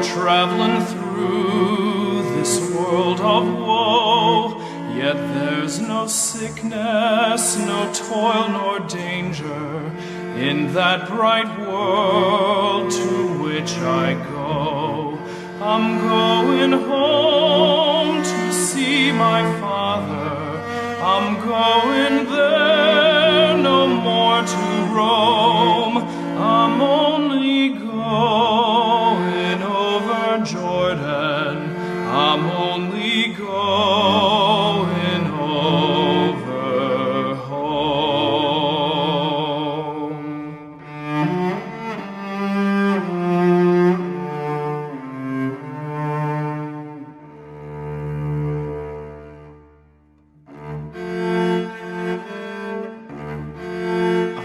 traveling through this world of woe, yet there's no sickness, no toil nor danger in that bright world to which I go. I'm going home to see my Father. I'm going there no more to roam. I'm only going over Jordan. I'm only going over home.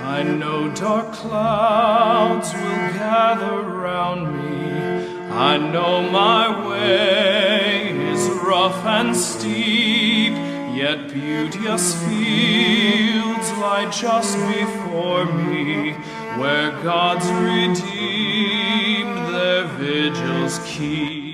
I know dark clouds will gather round me. I know my way is rough and steep, yet beauteous fields lie just before me, where God's redeemed their vigils keep.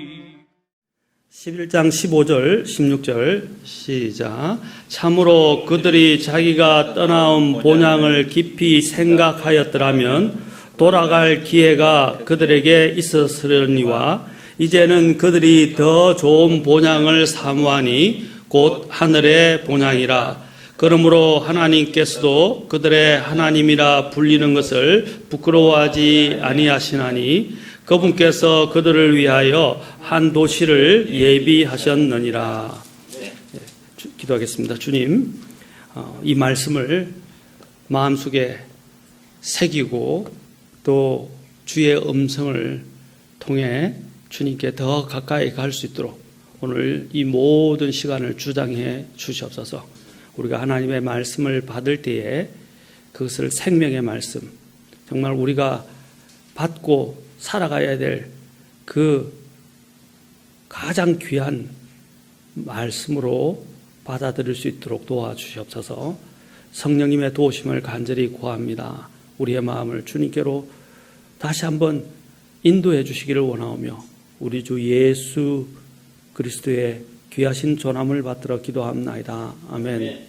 11장 15절, 16절 시작. 참으로 그들이 자기가 떠나온 본향을 깊이 생각하였더라면 돌아갈 기회가 그들에게 있었으려니와 이제는 그들이 더 좋은 본향을 사모하니 곧 하늘의 본향이라. 그러므로 하나님께서도 그들의 하나님이라 불리는 것을 부끄러워하지 아니하시나니 그분께서 그들을 위하여 한 도시를 예비하셨느니라. 기도하겠습니다. 주님, 이 말씀을 마음속에 새기고 또 주의 음성을 통해 주님께 더 가까이 갈 수 있도록 오늘 이 모든 시간을 주장해 주시옵소서. 우리가 하나님의 말씀을 받을 때에 그것을 생명의 말씀, 정말 우리가 받고 살아가야 될 그 가장 귀한 말씀으로 받아들일 수 있도록 도와주시옵소서. 성령님의 도우심을 간절히 구합니다. 우리의 마음을 주님께로 다시 한번 인도해 주시기를 원하오며 우리 주 예수 그리스도의 귀하신 존함을 받들어 기도합나이다. 아멘.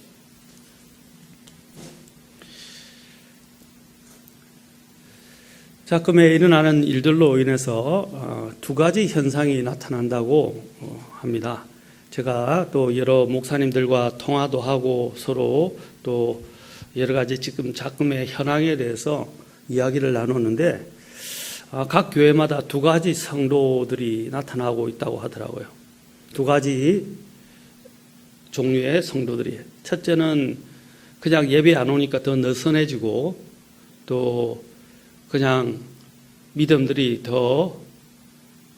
자, 금에 일어나는 일들로 인해서 두 가지 현상이 나타난다고 합니다. 제가 또 여러 목사님들과 통화도 하고 서로 또 여러 가지 지금 작금의 현황에 대해서 이야기를 나눴는데 각 교회마다 두 가지 성도들이 나타나고 있다고 하더라고요. 두 가지 종류의 성도들이. 첫째는 그냥 예배 안 오니까 더 느슨해지고 또 그냥 믿음들이 더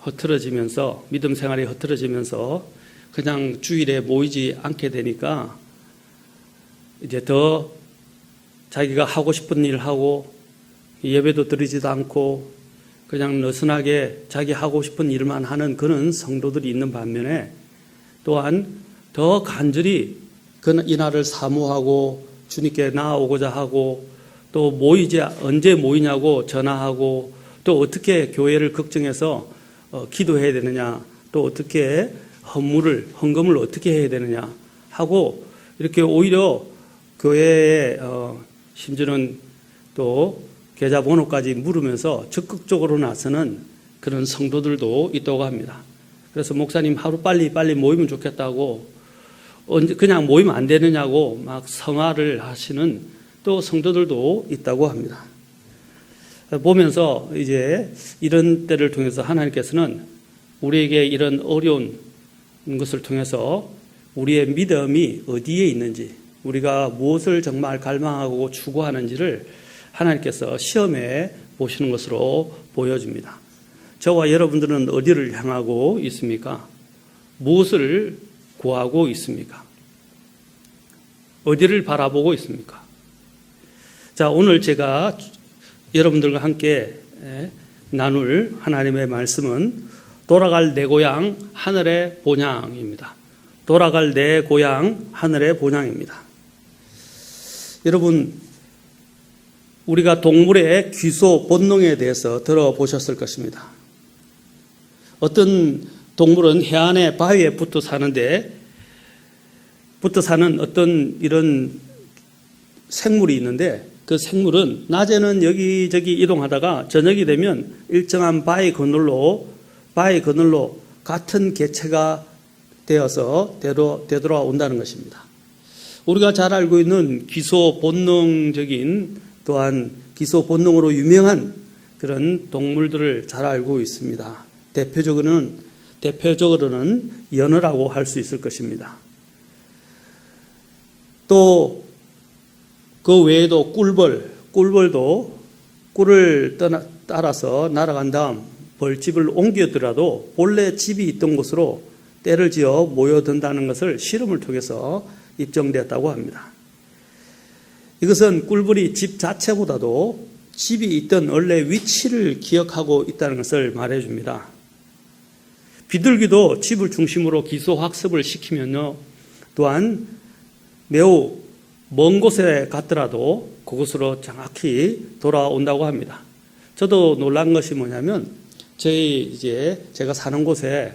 흐트러지면서 믿음 생활이 흐트러지면서 그냥 주일에 모이지 않게 되니까 이제 더 자기가 하고 싶은 일 하고 예배도 드리지도 않고 그냥 느슨하게 자기 하고 싶은 일만 하는 그런 성도들이 있는 반면에 또한 더 간절히 이 날을 사모하고 주님께 나아오고자 하고 또 모이지 언제 모이냐고 전화하고 또 어떻게 교회를 걱정해서 기도해야 되느냐 또 어떻게 헌금을 어떻게 해야 되느냐 하고 이렇게 오히려 교회에 심지어는 또 계좌번호까지 물으면서 적극적으로 나서는 그런 성도들도 있다고 합니다. 그래서 목사님 하루 빨리 모이면 좋겠다고 그냥 모이면 안 되느냐고 막 성화를 하시는 또 성도들도 있다고 합니다. 보면서 이제 이런 때를 통해서 하나님께서는 우리에게 이런 어려운 것을 통해서 우리의 믿음이 어디에 있는지 우리가 무엇을 정말 갈망하고 추구하는지를 하나님께서 시험해 보시는 것으로 보여줍니다. 저와 여러분들은 어디를 향하고 있습니까? 무엇을 구하고 있습니까? 어디를 바라보고 있습니까? 자, 오늘 제가 여러분들과 함께 나눌 하나님의 말씀은 돌아갈 내 고향 하늘의 본향입니다. 돌아갈 내 고향 하늘의 본향입니다. 여러분, 우리가 동물의 귀소 본능에 대해서 들어보셨을 것입니다. 어떤 동물은 해안에 바위에 붙어 사는 어떤 이런 생물이 있는데, 그 생물은 낮에는 여기저기 이동하다가 저녁이 되면 일정한 바위 그늘로 같은 개체가 되어서 되돌아온다는 것입니다. 우리가 잘 알고 있는 기소 본능적인, 또한 기소 본능으로 유명한 그런 동물들을 잘 알고 있습니다. 대표적으로는 연어라고 할 수 있을 것입니다. 또 그 외에도 꿀벌도 꿀을 따라서 날아간 다음 벌집을 옮겼더라도 본래 집이 있던 곳으로 때를 지어 모여든다는 것을 실험을 통해서 입증되었다고 합니다. 이것은 꿀벌이 집 자체보다도 집이 있던 원래 위치를 기억하고 있다는 것을 말해줍니다. 비둘기도 집을 중심으로 기소학습을 시키면요, 또한 매우 먼 곳에 갔더라도 그곳으로 정확히 돌아온다고 합니다. 저도 놀란 것이 뭐냐면, 제가 사는 곳에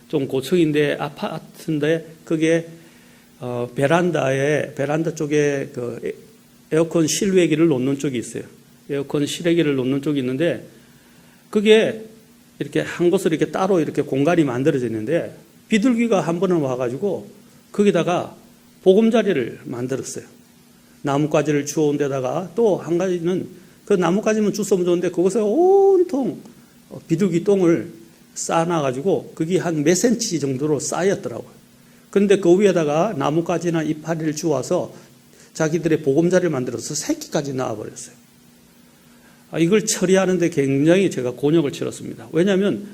좀 고층인데 아파트인데, 그게 베란다 쪽에 그 에어컨 실외기를 놓는 쪽이 있어요. 에어컨 실외기를 놓는 쪽이 있는데, 그게 이렇게 한 곳을 이렇게 따로 이렇게 공간이 만들어져 있는데, 비둘기가 한 번은 와가지고 거기다가 보금자리를 만들었어요. 나뭇가지를 주워온 데다가, 또 한 가지는 그 나뭇가지만 주워오면 좋은데 그곳에 온통 비둘기 똥을 쌓아놔가지고 그게 한 몇 센치 정도로 쌓였더라고요. 그런데 그 위에다가 나뭇가지나 이파리를 주워서 자기들의 보금자리를 만들어서 새끼까지 낳아버렸어요. 이걸 처리하는데 굉장히 제가 곤욕을 치렀습니다. 왜냐하면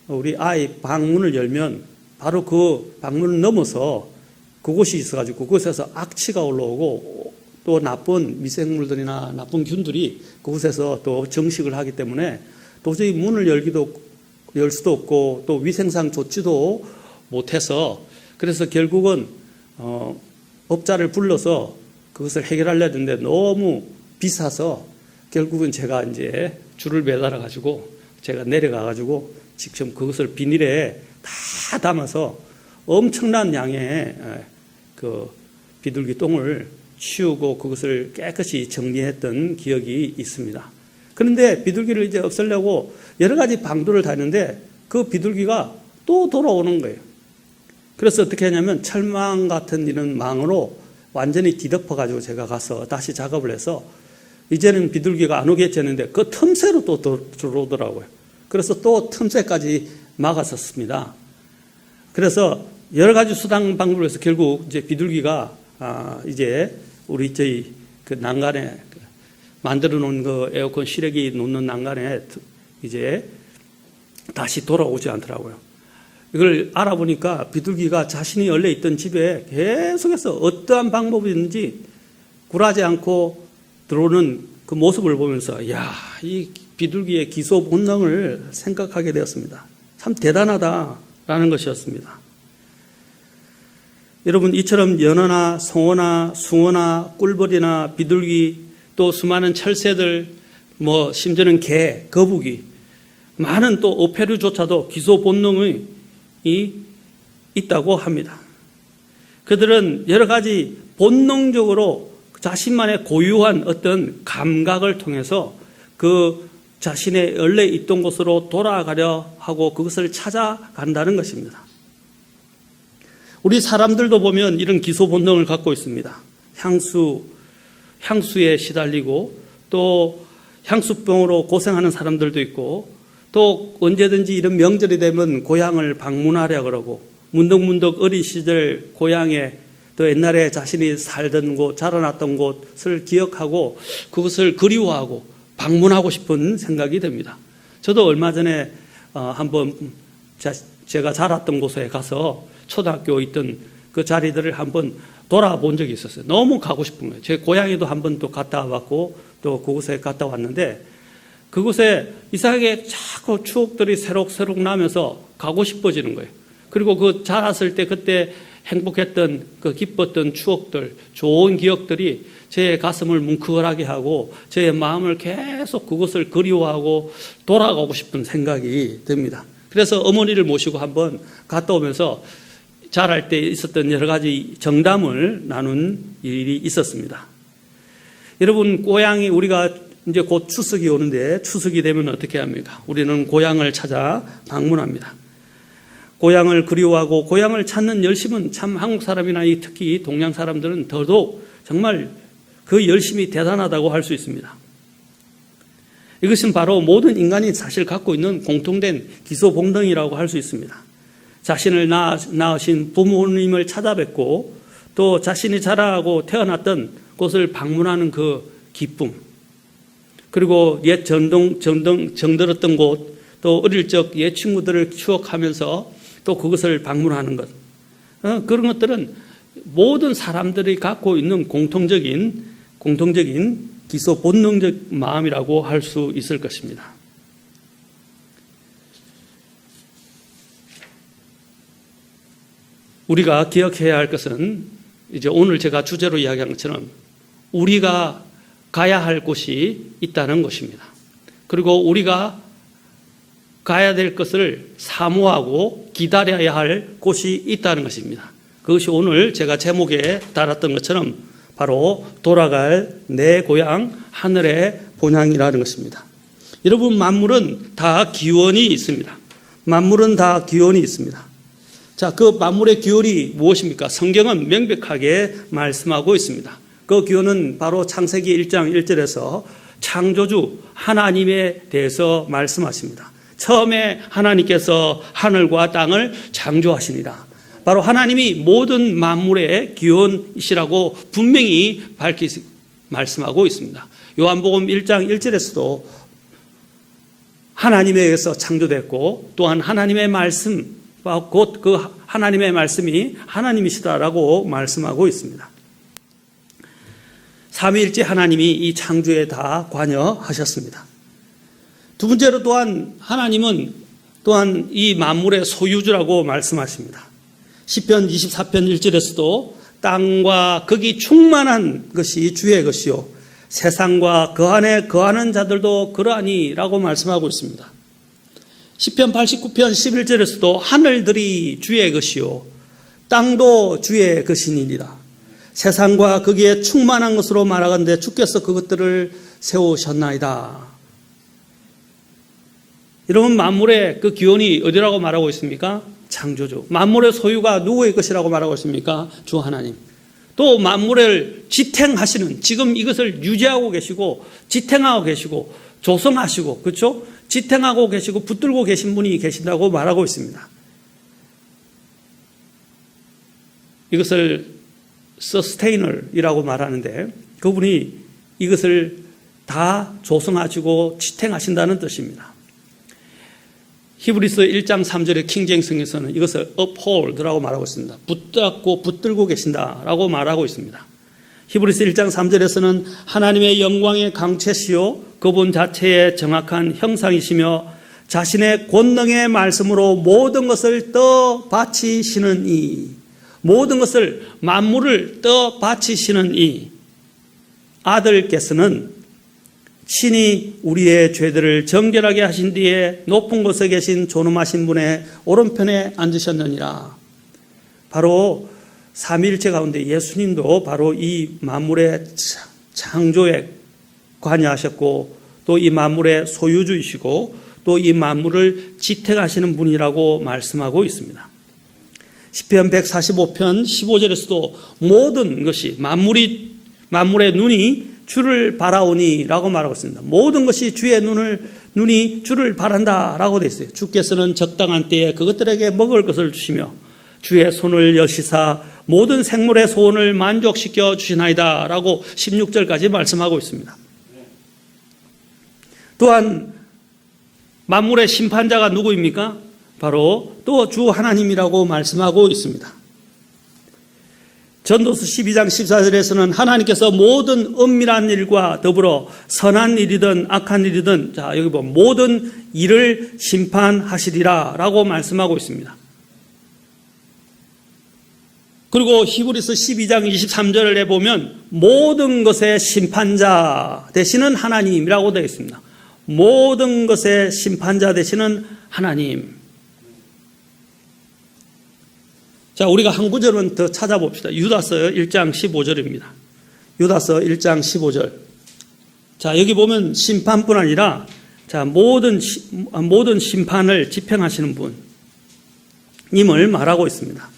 우리 아이 방문을 열면 바로 그 방문을 넘어서 그곳이 있어가지고 그곳에서 악취가 올라오고 또 나쁜 미생물들이나 나쁜 균들이 그곳에서 또 정식을 하기 때문에 도저히 문을 열 수도 없고 또 위생상 좋지도 못해서, 그래서 결국은 업자를 불러서 그것을 해결하려고 했는데 너무 비싸서 결국은 제가 이제 줄을 매달아 가지고 제가 내려가 가지고 직접 그것을 비닐에 다 담아서 엄청난 양의 그 비둘기 똥을 치우고 그것을 깨끗이 정리했던 기억이 있습니다. 그런데 비둘기를 이제 없애려고 여러 가지 방도를 다녔는데 그 비둘기가 또 돌아오는 거예요. 그래서 어떻게 하냐면 철망 같은 이런 망으로 완전히 뒤덮어가지고 제가 가서 다시 작업을 해서 이제는 비둘기가 안 오겠지 했는데 그 틈새로 또 들어오더라고요. 그래서 또 틈새까지 막았었습니다. 그래서 여러 가지 수당 방법을 해서 결국 이제 비둘기가 이제 우리 저희 그 난간에 만들어 놓은 그 에어컨 실외기 놓는 난간에 이제 다시 돌아오지 않더라고요. 이걸 알아보니까 비둘기가 자신이 원래 있던 집에 계속해서 어떠한 방법이든지 굴하지 않고 들어오는 그 모습을 보면서 이 비둘기의 기소 본능을 생각하게 되었습니다. 참 대단하다라는 것이었습니다. 여러분, 이처럼 연어나 송어나 숭어나 꿀벌이나 비둘기 또 수많은 철새들, 심지어는 개, 거북이, 많은 또 어패류조차도 기소 본능이 있다고 합니다. 그들은 여러 가지 본능적으로 자신만의 고유한 어떤 감각을 통해서 그 자신의 원래 있던 곳으로 돌아가려 하고 그것을 찾아간다는 것입니다. 우리 사람들도 보면 이런 기소 본능을 갖고 있습니다. 향수에 시달리고 또 향수병으로 고생하는 사람들도 있고 또 언제든지 이런 명절이 되면 고향을 방문하려 그러고 문득문득 어린 시절 고향에 또 옛날에 자신이 살던 곳, 자라났던 곳을 기억하고 그것을 그리워하고 방문하고 싶은 생각이 듭니다. 저도 얼마 전에 한번 제가 자랐던 곳에 가서 초등학교 있던 그 자리들을 한번 돌아본 적이 있었어요. 너무 가고 싶은 거예요. 제 고향에도 한번 또 갔다 와봤고 또 그곳에 갔다 왔는데 그곳에 이상하게 자꾸 추억들이 새록새록 나면서 가고 싶어지는 거예요. 그리고 그 자랐을 때 그때 행복했던 그 기뻤던 추억들, 좋은 기억들이 제 가슴을 뭉클하게 하고 제 마음을 계속 그것을 그리워하고 돌아가고 싶은 생각이 듭니다. 그래서 어머니를 모시고 한번 갔다 오면서 자랄 때 있었던 여러 가지 정담을 나눈 일이 있었습니다. 여러분, 고향이 우리가 이제 곧 추석이 오는데 추석이 되면 어떻게 합니까? 우리는 고향을 찾아 방문합니다. 고향을 그리워하고 고향을 찾는 열심은 참 한국 사람이나 특히 동양 사람들은 더더욱 정말 그 열심이 대단하다고 할 수 있습니다. 이것은 바로 모든 인간이 사실 갖고 있는 공통된 기소 본능이라고 할 수 있습니다. 자신을 낳으신 부모님을 찾아뵙고 또 자신이 자라고 태어났던 곳을 방문하는 그 기쁨, 그리고 옛 정들었던 곳, 또 어릴 적 옛 친구들을 추억하면서 또 그것을 방문하는 것, 그런 것들은 모든 사람들이 갖고 있는 공통적인 기소 본능적 마음이라고 할 수 있을 것입니다. 우리가 기억해야 할 것은 이제 오늘 제가 주제로 이야기한 것처럼 우리가 가야 할 곳이 있다는 것입니다. 그리고 우리가 가야 될 것을 사모하고 기다려야 할 곳이 있다는 것입니다. 그것이 오늘 제가 제목에 달았던 것처럼 바로 돌아갈 내 고향 하늘의 본향이라는 것입니다. 여러분, 만물은 다 기원이 있습니다. 만물은 다 기원이 있습니다. 자, 그 만물의 기원이 무엇입니까? 성경은 명백하게 말씀하고 있습니다. 그 기원은 바로 창세기 1장 1절에서 창조주 하나님에 대해서 말씀하십니다. 처음에 하나님께서 하늘과 땅을 창조하시니라. 바로 하나님이 모든 만물의 기원이시라고 분명히 말씀하고 있습니다. 요한복음 1장 1절에서도 하나님에 의해서 창조됐고 또한 하나님의 말씀, 곧 그 하나님의 말씀이 하나님이시다라고 말씀하고 있습니다. 삼위일체 하나님이 이 창조에 다 관여하셨습니다. 두 번째로 또한 하나님은 또한 이 만물의 소유주라고 말씀하십니다. 시편 24편 1절에서도 땅과 거기 충만한 것이 주의 것이요 세상과 그 안에 거하는 자들도 그러하니라고 말씀하고 있습니다. 시편 89편 11절에서도 하늘들이 주의 것이요 땅도 주의 것이니라. 세상과 거기에 충만한 것으로 말하건대 주께서 그것들을 세우셨나이다. 여러분, 만물의 그 기원이 어디라고 말하고 있습니까? 창조주. 만물의 소유가 누구의 것이라고 말하고 있습니까? 주 하나님. 또 만물을 지탱하시는, 지금 이것을 유지하고 계시고 지탱하고 계시고 조성하시고, 그렇죠? 지탱하고 계시고 붙들고 계신 분이 계신다고 말하고 있습니다. 이것을 서스테이너이라고 말하는데 그분이 이것을 다 조성하시고 지탱하신다는 뜻입니다. 히브리서 1장 3절의 킹제임스에서는 이것을 uphold라고 말하고 있습니다. 붙잡고 붙들고 계신다라고 말하고 있습니다. 히브리서 1장 3절에서는 하나님의 영광의 강체시요 그분 자체의 정확한 형상이시며 자신의 권능의 말씀으로 모든 것을 떠받치시는 이, 모든 것을 만물을 떠받치시는 이 아들께서는 친히 우리의 죄들을 정결하게 하신 뒤에 높은 곳에 계신 존엄하신 분의 오른편에 앉으셨느니라. 바로 삼위일체 가운데 예수님도 바로 이 만물의 창조에 관여하셨고 또 이 만물의 소유주이시고 또 이 만물을 지탱하시는 분이라고 말씀하고 있습니다. 시편 145편 15절에서도 모든 것이 만물의 눈이 주를 바라오니라고 말하고 있습니다. 모든 것이 주의 눈이 주를 바란다라고 되어 있어요. 주께서는 적당한 때에 그것들에게 먹을 것을 주시며 주의 손을 여시사 모든 생물의 소원을 만족시켜 주시나이다라고 16절까지 말씀하고 있습니다. 또한 만물의 심판자가 누구입니까? 바로 또 주 하나님이라고 말씀하고 있습니다. 전도서 12장 14절에서는 하나님께서 모든 은밀한 일과 더불어 선한 일이든 악한 일이든 자 여기 보면 모든 일을 심판하시리라 라고 말씀하고 있습니다. 그리고 히브리서 12장 23절에 보면 모든 것의 심판자 되시는 하나님이라고 되어 있습니다. 모든 것의 심판자 되시는 하나님. 자, 우리가 한 구절은 더 찾아봅시다. 유다서 1장 15절입니다. 유다서 1장 15절. 자, 여기 보면 심판뿐 아니라 자, 모든 심판을 집행하시는 분임을 말하고 있습니다.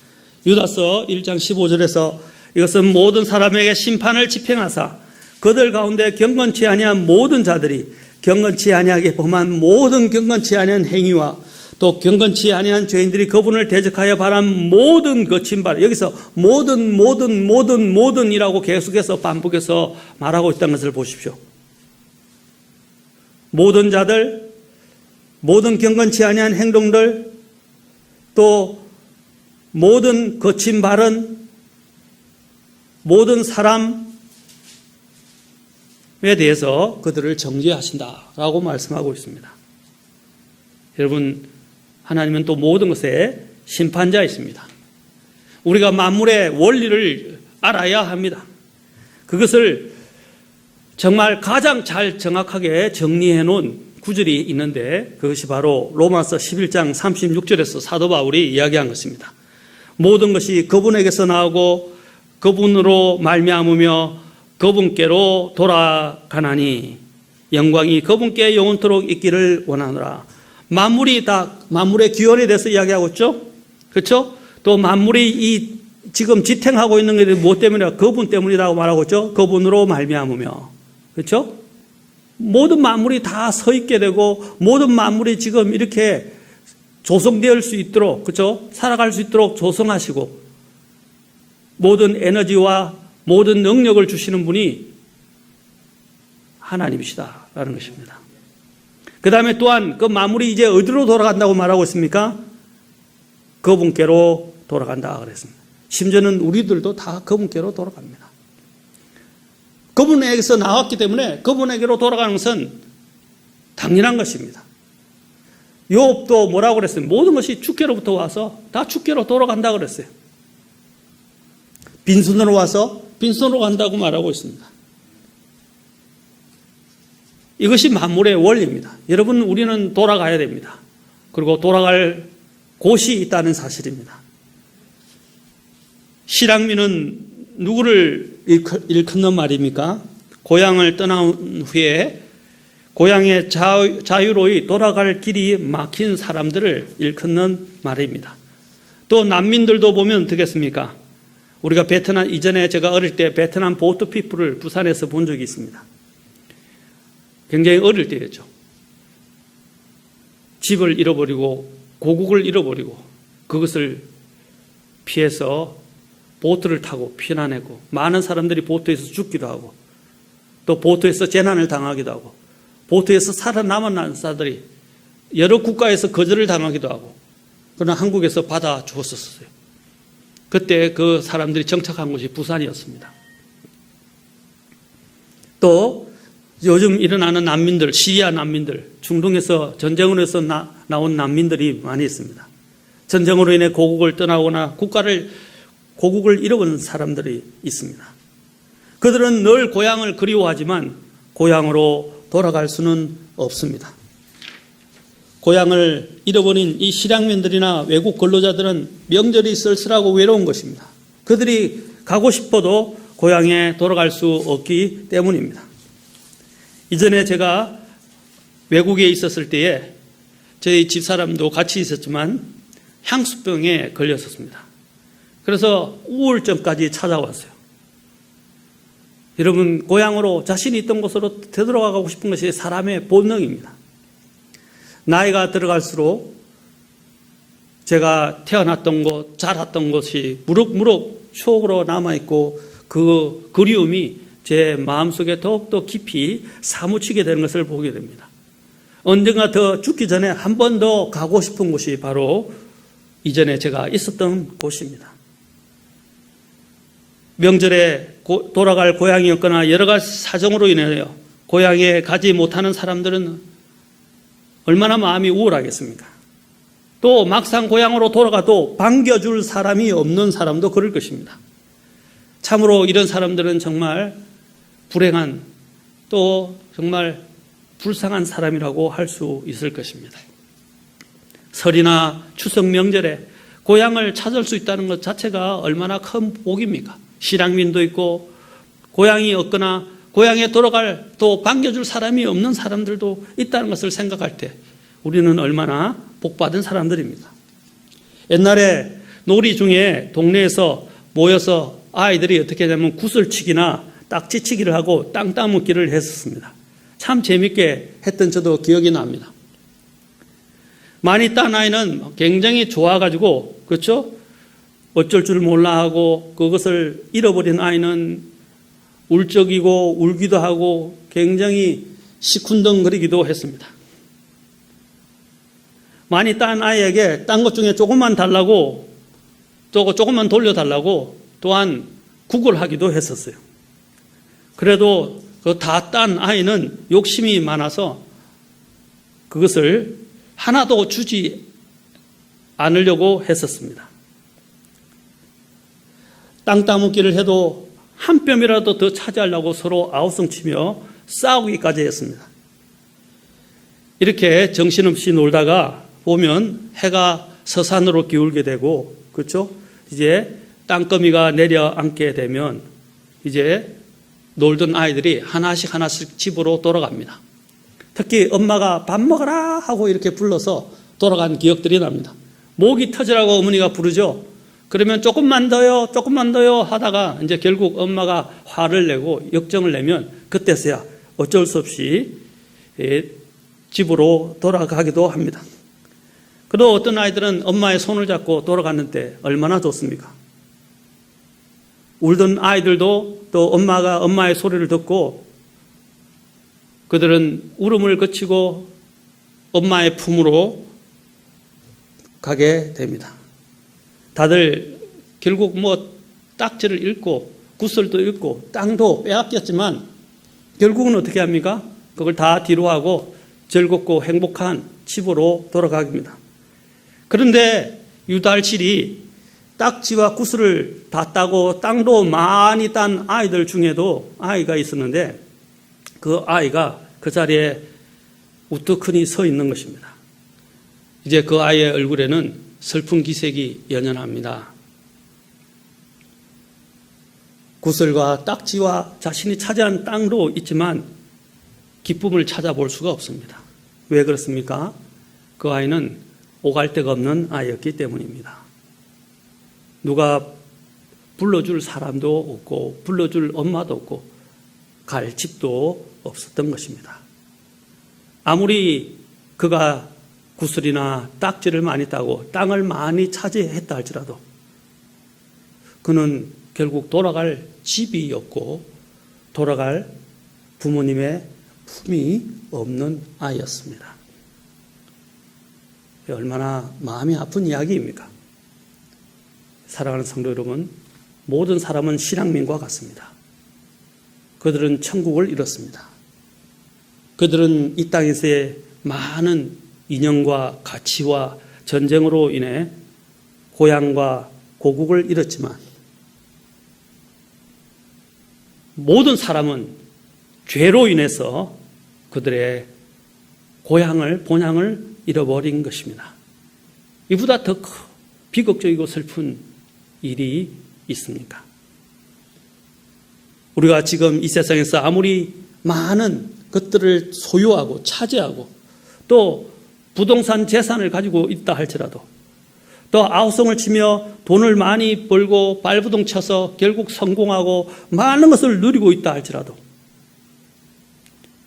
유다서 1장 15절에서 이것은 모든 사람에게 심판을 집행하사 그들 가운데 경건치 아니한 모든 자들이 경건치 아니하게 범한 모든 경건치 아니한 행위와 또 경건치 아니한 죄인들이 그분을 대적하여 바란 모든 거친 바, 여기서 모든이라고 계속해서 반복해서 말하고 있다는 것을 보십시오. 모든 자들, 모든 경건치 아니한 행동들, 또 모든 거친 발언, 모든 사람에 대해서 그들을 정죄하신다라고 말씀하고 있습니다. 여러분, 하나님은 또 모든 것에 심판자이십니다. 우리가 만물의 원리를 알아야 합니다. 그것을 정말 가장 잘 정확하게 정리해 놓은 구절이 있는데 그것이 바로 로마서 11장 36절에서 사도 바울이 이야기한 것입니다. 모든 것이 그분에게서 나오고 그분으로 말미암으며 그분께로 돌아가나니 영광이 그분께 영원토록 있기를 원하노라. 만물이 다 만물의 기원에 대해서 이야기하고 있죠. 그렇죠? 또 만물이 지금 지탱하고 있는 게 무엇 때문이냐? 그분 때문이라고 말하고 있죠. 그분으로 말미암으며. 그렇죠? 모든 만물이 다 서 있게 되고 모든 만물이 지금 이렇게 조성될 수 있도록, 그렇죠? 살아갈 수 있도록 조성하시고 모든 에너지와 모든 능력을 주시는 분이 하나님이시다라는 것입니다. 그 다음에 또한 그 만물이 이제 어디로 돌아간다고 말하고 있습니까? 그분께로 돌아간다 그랬습니다. 심지어는 우리들도 다 그분께로 돌아갑니다. 그분에게서 나왔기 때문에 그분에게로 돌아가는 것은 당연한 것입니다. 욥도 뭐라고 그랬어요? 모든 것이 주께로부터 와서 다 주께로 돌아간다 그랬어요. 빈손으로 와서 빈손으로 간다고 말하고 있습니다. 이것이 만물의 원리입니다. 여러분, 우리는 돌아가야 됩니다. 그리고 돌아갈 곳이 있다는 사실입니다. 실랑민은 누구를 일컫는 말입니까? 고향을 떠난 후에 고향의 자유로이 돌아갈 길이 막힌 사람들을 일컫는 말입니다. 또 난민들도 보면 어떻겠습니까? 우리가 베트남, 이전에 제가 어릴 때 베트남 보트 피플을 부산에서 본 적이 있습니다. 굉장히 어릴 때였죠. 집을 잃어버리고 고국을 잃어버리고 그것을 피해서 보트를 타고 피난하고 많은 사람들이 보트에서 죽기도 하고 또 보트에서 재난을 당하기도 하고 보트에서 살아남은 자들이 여러 국가에서 거절을 당하기도 하고 그러나 한국에서 받아주었었어요. 그때 그 사람들이 정착한 곳이 부산이었습니다. 또 요즘 일어나는 난민들, 시리아 난민들, 중동에서 전쟁으로 해서 나온 난민들이 많이 있습니다. 전쟁으로 인해 고국을 떠나거나 고국을 잃어버린 사람들이 있습니다. 그들은 늘 고향을 그리워하지만 고향으로 돌아갈 수는 없습니다. 고향을 잃어버린 이 실향민들이나 외국 근로자들은 명절이 쓸쓸하고 외로운 것입니다. 그들이 가고 싶어도 고향에 돌아갈 수 없기 때문입니다. 이전에 제가 외국에 있었을 때에 저희 집사람도 같이 있었지만 향수병에 걸렸었습니다. 그래서 우울증까지 찾아왔어요. 여러분, 고향으로 자신이 있던 곳으로 되돌아가고 싶은 것이 사람의 본능입니다. 나이가 들어갈수록 제가 태어났던 곳, 자랐던 곳이 무럭무럭 추억으로 남아있고 그 그리움이 제 마음속에 더욱더 깊이 사무치게 되는 것을 보게 됩니다. 언젠가 더 죽기 전에 한 번 더 가고 싶은 곳이 바로 이전에 제가 있었던 곳입니다. 명절에 돌아갈 고향이었거나 여러 가지 사정으로 인하여 고향에 가지 못하는 사람들은 얼마나 마음이 우울하겠습니까? 또 막상 고향으로 돌아가도 반겨줄 사람이 없는 사람도 그럴 것입니다. 참으로 이런 사람들은 정말 불행한 또 정말 불쌍한 사람이라고 할 수 있을 것입니다. 설이나 추석 명절에 고향을 찾을 수 있다는 것 자체가 얼마나 큰 복입니까? 실향민도 있고 고향이 없거나 고향에 돌아갈 또 반겨줄 사람이 없는 사람들도 있다는 것을 생각할 때 우리는 얼마나 복받은 사람들입니다. 옛날에 놀이 중에 동네에서 모여서 아이들이 어떻게 하냐면 구슬치기나 딱지치기를 하고 땅 따먹기를 했었습니다. 참 재밌게 했던 저도 기억이 납니다. 많이 딴 아이는 굉장히 좋아가지고, 그렇죠? 어쩔 줄 몰라 하고 그것을 잃어버린 아이는 울적이고 울기도 하고 굉장히 시큰둥거리기도 했습니다. 많이 딴 아이에게 딴 것 중에 조금만 달라고, 조금만 돌려달라고 또한 구걸하기도 했었어요. 그래도 그 다 딴 아이는 욕심이 많아서 그것을 하나도 주지 않으려고 했었습니다. 땅 따먹기를 해도 한 뼘이라도 더 차지하려고 서로 아우성치며 싸우기까지 했습니다. 이렇게 정신없이 놀다가 보면 해가 서산으로 기울게 되고, 그렇죠? 이제 땅거미가 내려앉게 되면 이제 놀던 아이들이 하나씩 집으로 돌아갑니다. 특히 엄마가 밥 먹어라 하고 이렇게 불러서 돌아간 기억들이 납니다. 목이 터지라고 어머니가 부르죠. 그러면 조금만 더요 하다가 이제 결국 엄마가 화를 내고 역정을 내면 그때서야 어쩔 수 없이 집으로 돌아가기도 합니다. 그리고 어떤 아이들은 엄마의 손을 잡고 돌아갔는데 얼마나 좋습니까? 울던 아이들도 또 엄마가 엄마의 소리를 듣고 그들은 울음을 그치고 엄마의 품으로 가게 됩니다. 다들 결국 딱지를 잃고 구슬도 잃고 땅도 빼앗겼지만 결국은 어떻게 합니까? 그걸 다 뒤로 하고 즐겁고 행복한 집으로 돌아갑니다. 그런데 유달실이 딱지와 구슬을 다 따고 땅도 많이 딴 아이들 중에도 아이가 있었는데 그 아이가 그 자리에 우뚝하니 서 있는 것입니다. 이제 그 아이의 얼굴에는 슬픈 기색이 연연합니다. 구슬과 딱지와 자신이 차지한 땅도 있지만 기쁨을 찾아볼 수가 없습니다. 왜 그렇습니까? 그 아이는 오갈 데가 없는 아이였기 때문입니다. 누가 불러줄 사람도 없고 불러줄 엄마도 없고 갈 집도 없었던 것입니다. 아무리 그가 구슬이나 딱지를 많이 따고 땅을 많이 차지했다 할지라도 그는 결국 돌아갈 집이 없고 돌아갈 부모님의 품이 없는 아이였습니다. 얼마나 마음이 아픈 이야기입니까? 사랑하는 성도 여러분, 모든 사람은 실향민과 같습니다. 그들은 천국을 잃었습니다. 그들은 이 땅에서의 많은 인연과 가치와 전쟁으로 인해 고향과 고국을 잃었지만 모든 사람은 죄로 인해서 그들의 고향을, 본향을 잃어버린 것입니다. 이보다 더 비극적이고 슬픈 일이 있습니까? 우리가 지금 이 세상에서 아무리 많은 것들을 소유하고 차지하고 또 부동산 재산을 가지고 있다 할지라도 또 아우성을 치며 돈을 많이 벌고 발부동 쳐서 결국 성공하고 많은 것을 누리고 있다 할지라도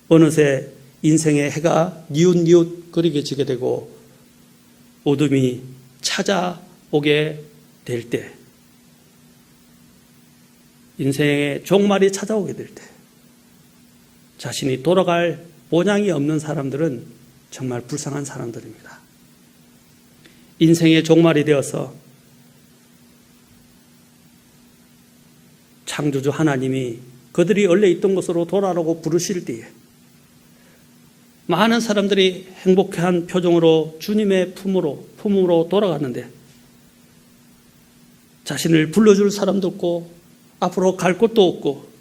어느새 인생의 해가 뉘웃뉘웃 그리게 지게 되고 어둠이 찾아오게 될 때, 인생의 종말이 찾아오게 될 때 자신이 돌아갈 본향이 없는 사람들은 정말 불쌍한 사람들입니다. 인생의 종말이 되어서 창조주 하나님이 그들이 원래 있던 곳으로 돌아오라고 부르실 때에 많은 사람들이 행복한 표정으로 주님의 품으로 돌아갔는데 자신을 불러줄 사람도 없고 앞으로 갈 곳도 없고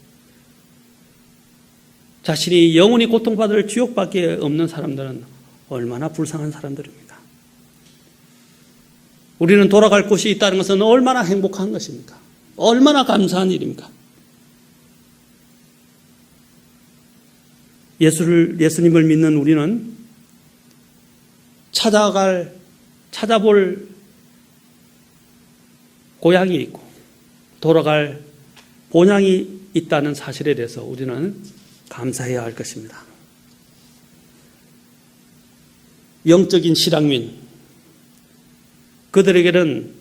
자신이 영원히 고통받을 지옥밖에 없는 사람들은 얼마나 불쌍한 사람들입니까? 우리는 돌아갈 곳이 있다는 것은 얼마나 행복한 것입니까? 얼마나 감사한 일입니까? 예수님을 믿는 우리는 찾아볼 고향이 있고 돌아갈 본향이 있다는 사실에 대해서 우리는 감사해야 할 것입니다. 영적인 실향민, 그들에게는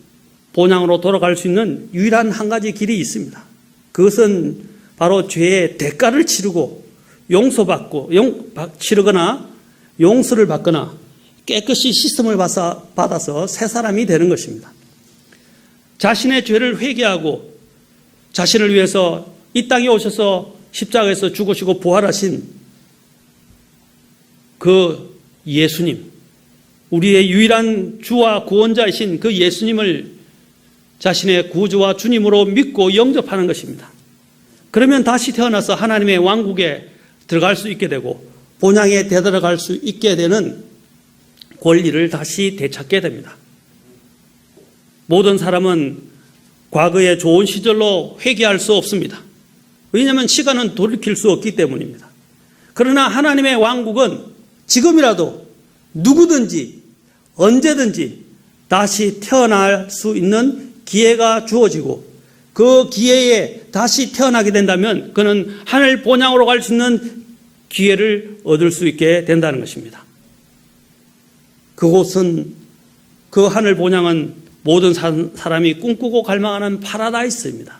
본향으로 돌아갈 수 있는 유일한 한 가지 길이 있습니다. 그것은 바로 죄의 대가를 치르고 치르거나 용서를 받거나 깨끗이 씻음을 받아서 새 사람이 되는 것입니다. 자신의 죄를 회개하고 자신을 위해서 이 땅에 오셔서 십자가에서 죽으시고 부활하신 그 예수님, 우리의 유일한 주와 구원자이신 그 예수님을 자신의 구주와 주님으로 믿고 영접하는 것입니다. 그러면 다시 태어나서 하나님의 왕국에 들어갈 수 있게 되고 본향에 되돌아갈 수 있게 되는 권리를 다시 되찾게 됩니다. 모든 사람은 과거의 좋은 시절로 회귀할 수 없습니다. 왜냐하면 시간은 돌이킬 수 없기 때문입니다. 그러나 하나님의 왕국은 지금이라도 누구든지 언제든지 다시 태어날 수 있는 기회가 주어지고 그 기회에 다시 태어나게 된다면 그는 하늘 본향으로 갈 수 있는 기회를 얻을 수 있게 된다는 것입니다. 그곳은, 그 하늘 본향은 모든 사람이 꿈꾸고 갈망하는 파라다이스입니다.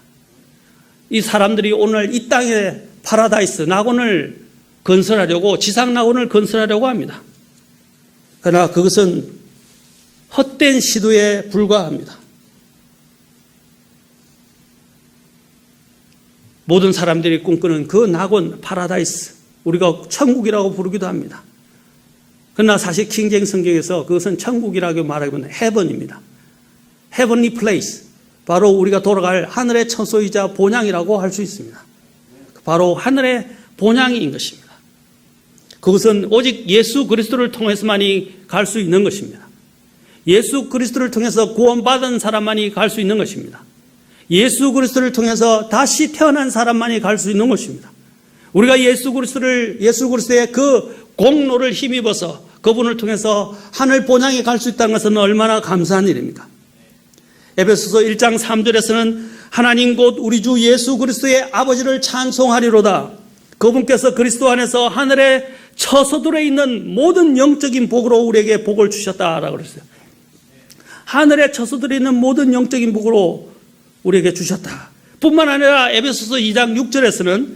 이 사람들이 오늘 이 땅에 파라다이스, 낙원을 건설하려고, 지상 낙원을 건설하려고 합니다. 그러나 그것은 헛된 시도에 불과합니다. 모든 사람들이 꿈꾸는 그 낙원, 파라다이스, 우리가 천국이라고 부르기도 합니다. 그러나 사실 킹제임 성경에서 그것은 천국이라고 말하기보다는 heaven입니다. heavenly place, 바로 우리가 돌아갈 하늘의 처소이자 본향이라고 할 수 있습니다. 바로 하늘의 본향인 것입니다. 그것은 오직 예수 그리스도를 통해서만이 갈 수 있는 것입니다. 예수 그리스도를 통해서 구원받은 사람만이 갈 수 있는 것입니다. 예수 그리스도를 통해서 다시 태어난 사람만이 갈 수 있는 것입니다. 우리가 예수 그리스도의 그 공로를 힘입어서 그분을 통해서 하늘 본향에 갈 수 있다는 것은 얼마나 감사한 일입니까? 에베소서 1장 3절에서는 하나님 곧 우리 주 예수 그리스도의 아버지를 찬송하리로다. 그분께서 그리스도 안에서 하늘의 처소들에 있는 모든 영적인 복으로 우리에게 복을 주셨다라고 그랬어요. 하늘의 처소들에 있는 모든 영적인 복으로 우리에게 주셨다. 뿐만 아니라 에베소서 2장 6절에서는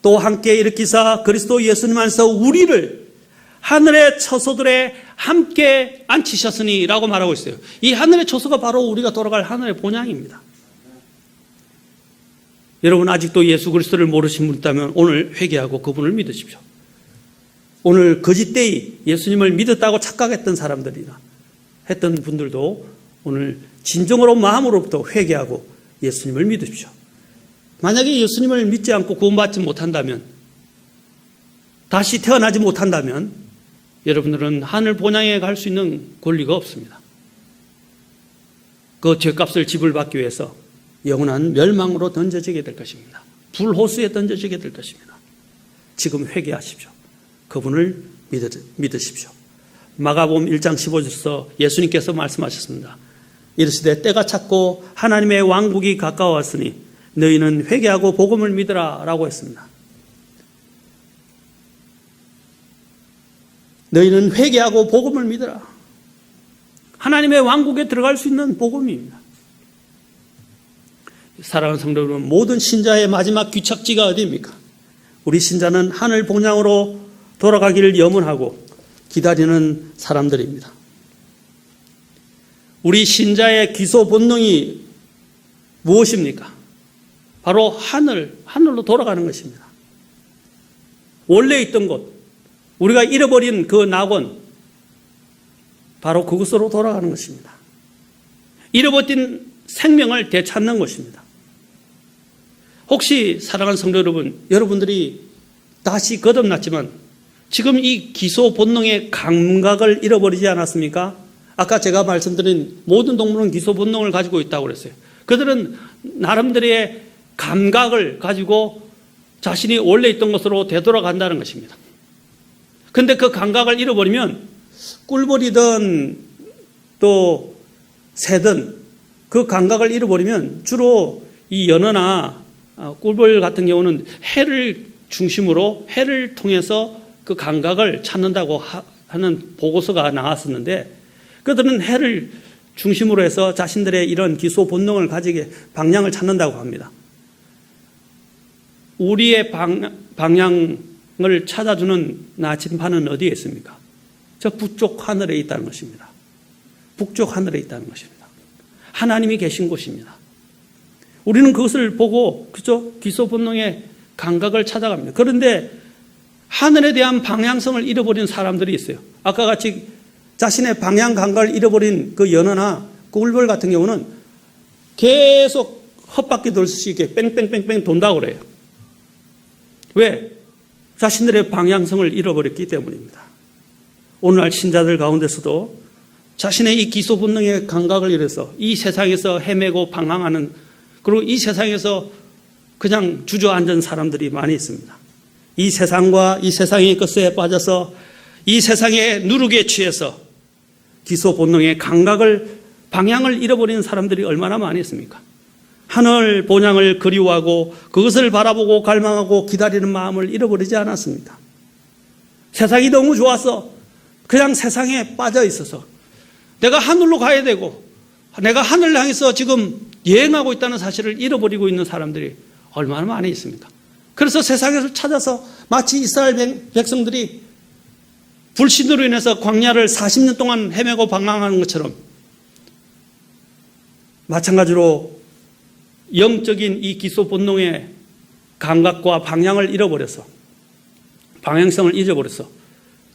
또 함께 일으키사 그리스도 예수님 안에서 우리를 하늘의 처소들에 함께 앉히셨으니 라고 말하고 있어요. 이 하늘의 처소가 바로 우리가 돌아갈 하늘의 본향입니다. 여러분 아직도 예수 그리스도를 모르신 분 있다면 오늘 회개하고 그분을 믿으십시오. 오늘 거짓되이 예수님을 믿었다고 착각했던 사람들이나 했던 분들도 오늘 진정으로 마음으로부터 회개하고 예수님을 믿으십시오. 만약에 예수님을 믿지 않고 구원받지 못한다면, 다시 태어나지 못한다면 여러분들은 하늘 본향에 갈 수 있는 권리가 없습니다. 그 죄값을 지불받기 위해서 영원한 멸망으로 던져지게 될 것입니다. 불호수에 던져지게 될 것입니다. 지금 회개하십시오. 그분을 믿으십시오. 마가복음 1장 15절에서 예수님께서 말씀하셨습니다. 이르시되 때가 찼고 하나님의 왕국이 가까워왔으니 너희는 회개하고 복음을 믿으라 라고 했습니다. 너희는 회개하고 복음을 믿으라. 하나님의 왕국에 들어갈 수 있는 복음입니다. 사랑하는 성도 여러분, 모든 신자의 마지막 귀착지가 어디입니까? 우리 신자는 하늘 본향으로 돌아가기를 염원하고 기다리는 사람들입니다. 우리 신자의 기소 본능이 무엇입니까? 바로 하늘로 돌아가는 것입니다. 원래 있던 곳, 우리가 잃어버린 그 낙원, 바로 그곳으로 돌아가는 것입니다. 잃어버린 생명을 되찾는 것입니다. 혹시 사랑하는 성도 여러분, 여러분들이 다시 거듭났지만 지금 이 기소 본능의 감각을 잃어버리지 않았습니까? 아까 제가 말씀드린 모든 동물은 기소 본능을 가지고 있다고 그랬어요. 그들은 나름대로의 감각을 가지고 자신이 원래 있던 것으로 되돌아간다는 것입니다. 그런데 그 감각을 잃어버리면 꿀벌이든 또 새든 그 감각을 잃어버리면 주로 이 연어나 꿀벌 같은 경우는 해를 중심으로 해를 통해서 그 감각을 찾는다고 하는 보고서가 나왔었는데 그들은 해를 중심으로 해서 자신들의 이런 기소 본능을 가지게 방향을 찾는다고 합니다. 우리의 방향을 찾아주는 나침반은 어디에 있습니까? 저 북쪽 하늘에 있다는 것입니다. 북쪽 하늘에 있다는 것입니다. 하나님이 계신 곳입니다. 우리는 그것을 보고 그죠? 기소 본능의 감각을 찾아갑니다. 그런데 하늘에 대한 방향성을 잃어버린 사람들이 있어요. 아까 같이 자신의 방향 감각을 잃어버린 그 연어나 꿀벌 같은 경우는 계속 헛바퀴 돌듯이 이렇게 뺑뺑뺑뺑 돈다고 그래요. 왜? 자신들의 방향성을 잃어버렸기 때문입니다. 오늘날 신자들 가운데서도 자신의 이 기소 본능의 감각을 잃어서 이 세상에서 헤매고 방황하는 그리고 이 세상에서 그냥 주저앉은 사람들이 많이 있습니다. 이 세상과 이 세상의 것에 빠져서 이 세상의 누룩에 취해서 기소 본능의 감각을 방향을 잃어버리는 사람들이 얼마나 많이 있습니까? 하늘 본향을 그리워하고 그것을 바라보고 갈망하고 기다리는 마음을 잃어버리지 않았습니까? 세상이 너무 좋아서 그냥 세상에 빠져 있어서 내가 하늘로 가야 되고 내가 하늘을 향해서 지금 여행하고 있다는 사실을 잃어버리고 있는 사람들이 얼마나 많이 있습니까? 그래서 세상에서 찾아서 마치 이스라엘 백성들이 불신으로 인해서 광야를 40년 동안 헤매고 방황하는 것처럼 마찬가지로 영적인 이 기소 본능의 감각과 방향을 잃어버려서 방향성을 잊어버려서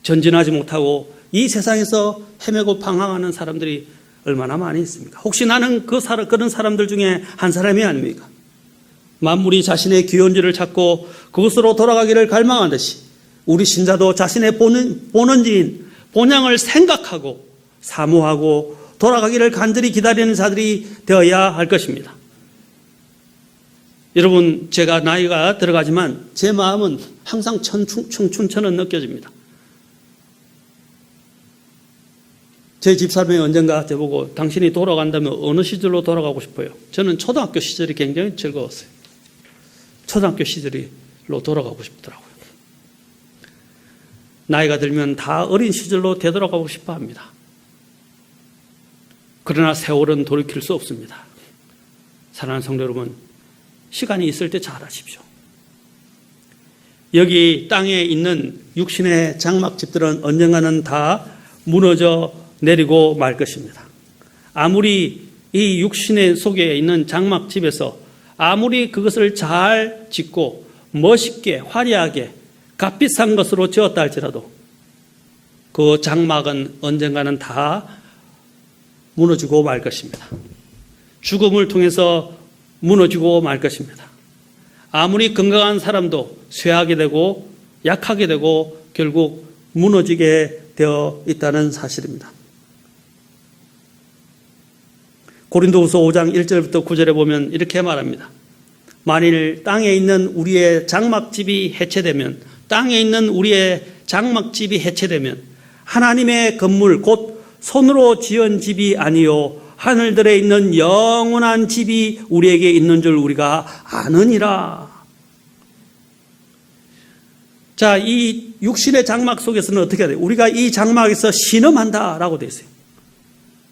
전진하지 못하고 이 세상에서 헤매고 방황하는 사람들이 얼마나 많이 있습니까? 혹시 나는 그런 사람들 중에 한 사람이 아닙니까? 만물이 자신의 기원지를 찾고 그것으로 돌아가기를 갈망하듯이 우리 신자도 자신의 본원지인 본향을 생각하고 사모하고 돌아가기를 간절히 기다리는 자들이 되어야 할 것입니다. 여러분, 제가 나이가 들어가지만 제 마음은 항상 청춘처럼 느껴집니다. 제 집사람이 언젠가 저보고 당신이 돌아간다면 어느 시절로 돌아가고 싶어요? 저는 초등학교 시절이 굉장히 즐거웠어요. 초등학교 시절로 돌아가고 싶더라고요. 나이가 들면 다 어린 시절로 되돌아가고 싶어 합니다. 그러나 세월은 돌이킬 수 없습니다. 사랑하는 성도 여러분, 시간이 있을 때 잘하십시오. 여기 땅에 있는 육신의 장막집들은 언젠가는 다 무너져 내리고 말 것입니다. 아무리 이 육신의 속에 있는 장막집에서 아무리 그것을 잘 짓고 멋있게 화려하게 값비싼 것으로 지었다 할지라도 그 장막은 언젠가는 다 무너지고 말 것입니다. 죽음을 통해서 무너지고 말 것입니다. 아무리 건강한 사람도 쇠하게 되고 약하게 되고 결국 무너지게 되어 있다는 사실입니다. 고린도후서 5장 1절부터 9절에 보면 이렇게 말합니다. 만일 땅에 있는 우리의 장막집이 해체되면 땅에 있는 우리의 장막집이 해체되면 하나님의 건물 곧 손으로 지은 집이 아니요 하늘들에 있는 영원한 집이 우리에게 있는 줄 우리가 아느니라. 자, 이 육신의 장막 속에서는 어떻게 해야 돼요? 우리가 이 장막에서 신음한다라고 되어 있어요.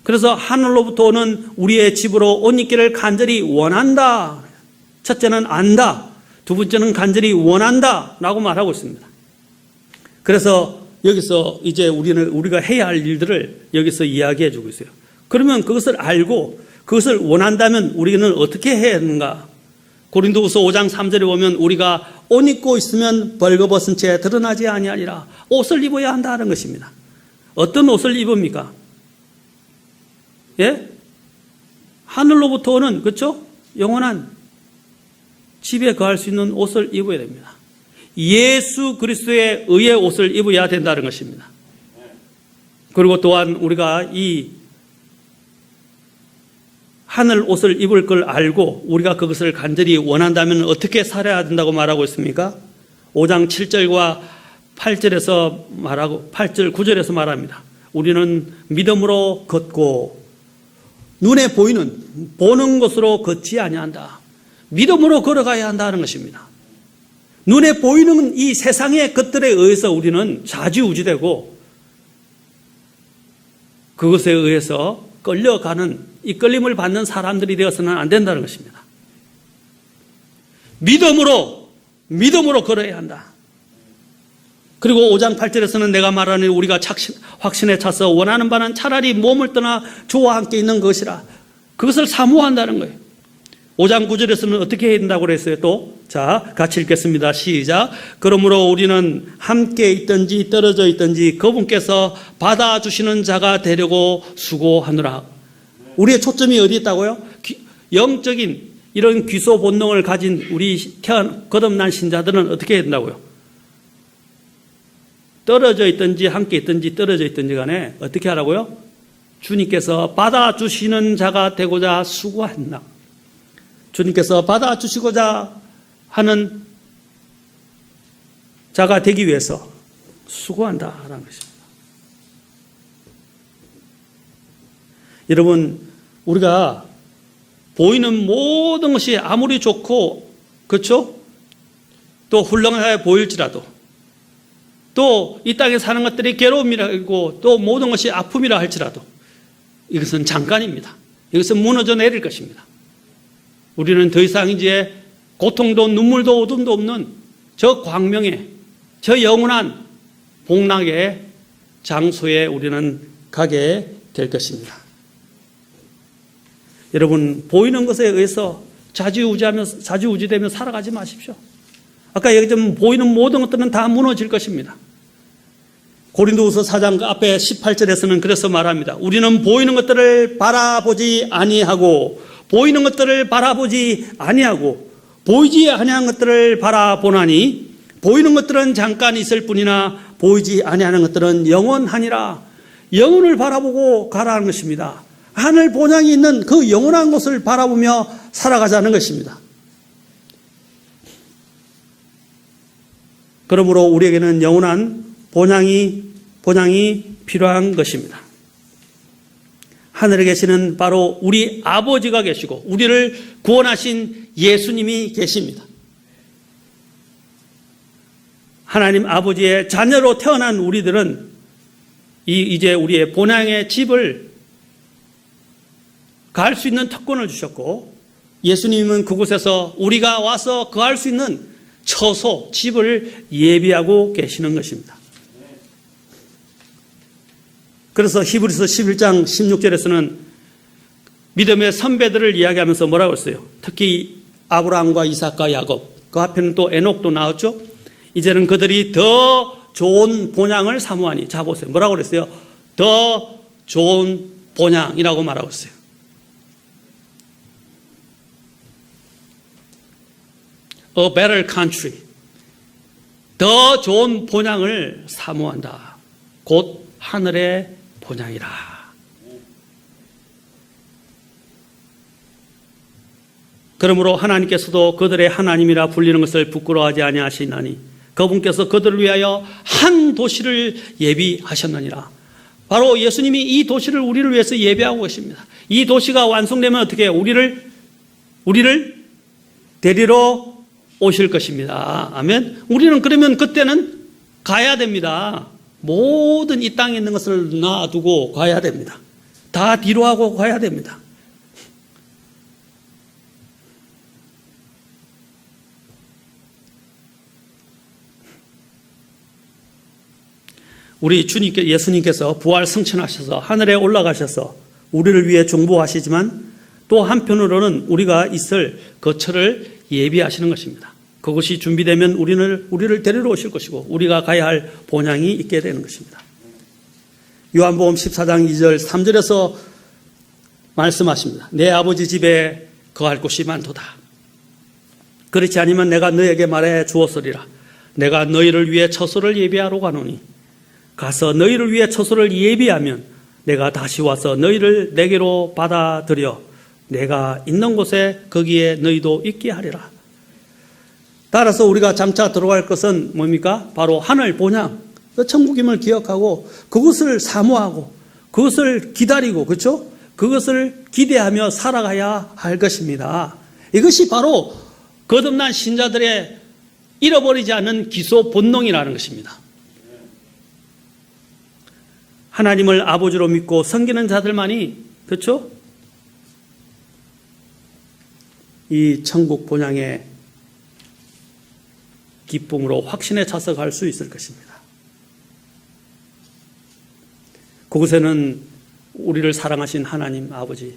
그래서 하늘로부터 오는 우리의 집으로 옷 입기를 간절히 원한다. 첫째는 안다. 두 번째는 간절히 원한다. 라고 말하고 있습니다. 그래서 여기서 이제 우리가 해야 할 일들을 여기서 이야기해 주고 있어요. 그러면 그것을 알고 그것을 원한다면 우리는 어떻게 해야 하는가? 고린도후서 5장 3절에 보면 우리가 옷 입고 있으면 벌거벗은 채 드러나지 아니하리라. 옷을 입어야 한다는 것입니다. 어떤 옷을 입습니까? 예? 하늘로부터 오는, 그렇죠? 영원한 집에 거할 수 있는 옷을 입어야 됩니다. 예수 그리스도의 의의 옷을 입어야 된다는 것입니다. 그리고 또한 우리가 이 하늘 옷을 입을 걸 알고 우리가 그것을 간절히 원한다면 어떻게 살아야 된다고 말하고 있습니까? 5장 7절과 8절에서 말하고 8절 9절에서 말합니다. 우리는 믿음으로 걷고 눈에 보는 것으로 걷지 아니한다. 믿음으로 걸어가야 한다는 것입니다. 눈에 보이는 이 세상의 것들에 의해서 우리는 좌지우지되고 그것에 의해서 끌려가는 이 끌림을 받는 사람들이 되어서는 안 된다는 것입니다. 믿음으로 걸어야 한다. 그리고 5장 8절에서는 내가 말하는 우리가 확신에 차서 원하는 바는 차라리 몸을 떠나 주와 함께 있는 것이라. 그것을 사모한다는 거예요. 5장 9절에서는 어떻게 해야 된다고 그랬어요? 또 자, 같이 읽겠습니다. 시작. 그러므로 우리는 함께 있든지 떨어져 있든지 그분께서 받아주시는 자가 되려고 수고하느라. 우리의 초점이 어디 있다고요? 영적인 이런 귀소 본능을 가진 우리 거듭난 신자들은 어떻게 해야 된다고요? 떨어져 있든지 함께 있든지 떨어져 있든지 간에 어떻게 하라고요? 주님께서 받아주시는 자가 되고자 수고한다. 주님께서 받아주시고자 하는 자가 되기 위해서 수고한다라는 것입니다. 여러분, 우리가 보이는 모든 것이 아무리 좋고, 그렇죠? 또 훌륭하게 보일지라도, 또 이 땅에 사는 것들이 괴로움이라고, 또 모든 것이 아픔이라 할지라도, 이것은 잠깐입니다. 이것은 무너져 내릴 것입니다. 우리는 더 이상 이제 고통도 눈물도 어둠도 없는 저 광명의, 저 영원한 복락의 장소에 우리는 가게 될 것입니다. 여러분, 보이는 것에 의해서 좌지우지되며 살아가지 마십시오. 아까 얘기했지만 보이는 모든 것들은 다 무너질 것입니다. 고린도후서 4장 앞에 18절에서는 그래서 말합니다. 우리는 보이는 것들을 바라보지 아니하고 보이지 아니한 것들을 바라보나니 보이는 것들은 잠깐 있을 뿐이나 보이지 아니하는 것들은 영원하니라. 영혼을 바라보고 가라는 것입니다. 하늘 본향이 있는 그 영원한 곳을 바라보며 살아가자는 것입니다. 그러므로 우리에게는 영원한 본향이 필요한 것입니다. 하늘에 계시는 바로 우리 아버지가 계시고 우리를 구원하신 예수님이 계십니다. 하나님 아버지의 자녀로 태어난 우리들은 이제 우리의 본향의 집을 갈 수 있는 특권을 주셨고, 예수님은 그곳에서 우리가 와서 거할 수 있는 처소, 집을 예비하고 계시는 것입니다. 그래서 히브리서 11장 16절에서는 믿음의 선배들을 이야기하면서 뭐라고 했어요? 특히 아브라함과 이삭과 야곱, 그 앞에는 또 에녹도 나왔죠. 이제는 그들이 더 좋은 본향을 사모하니. 자 보세요. 뭐라고 그랬어요? 더 좋은 본향이라고 말하고 있어요. A better country. 더 좋은 본향을 사모한다. 곧 하늘의 본향이라. 그러므로 하나님께서도 그들의 하나님이라 불리는 것을 부끄러워하지 아니하시나니 그분께서 그들을 위하여 한 도시를 예비하셨느니라. 바로 예수님이 이 도시를 우리를 위해서 예비하고 계십니다. 이 도시가 완성되면 어떻게 해요? 우리를 데리러 오실 것입니다. 아멘. 우리는 그러면 그때는 가야 됩니다. 모든 이 땅에 있는 것을 놔두고 가야 됩니다. 다 뒤로 하고 가야 됩니다. 우리 주님께 예수님께서 부활 승천하셔서 하늘에 올라가셔서 우리를 위해 중보하시지만 또 한편으로는 우리가 있을 거처를 예비하시는 것입니다. 그것이 준비되면 우리를 데리러 오실 것이고 우리가 가야 할 본향이 있게 되는 것입니다. 요한복음 14장 2절 3절에서 말씀하십니다. 내 아버지 집에 거할 곳이 많도다. 그렇지 않으면 내가 너에게 말해 주었으리라. 내가 너희를 위해 처소를 예비하러 가노니 가서 너희를 위해 처소를 예비하면 내가 다시 와서 너희를 내게로 받아들여 내가 있는 곳에 거기에 너희도 있게 하리라. 따라서 우리가 장차 들어갈 것은 뭡니까? 바로 하늘 본향, 천국임을 기억하고 그것을 사모하고 그것을 기다리고, 그렇죠? 그것을 기대하며 살아가야 할 것입니다. 이것이 바로 거듭난 신자들의 잃어버리지 않는 기소 본능이라는 것입니다. 하나님을 아버지로 믿고 섬기는 자들만이, 그렇죠? 이 천국 본향의 기쁨으로 확신에 차서 갈 수 있을 것입니다. 그곳에는 우리를 사랑하신 하나님 아버지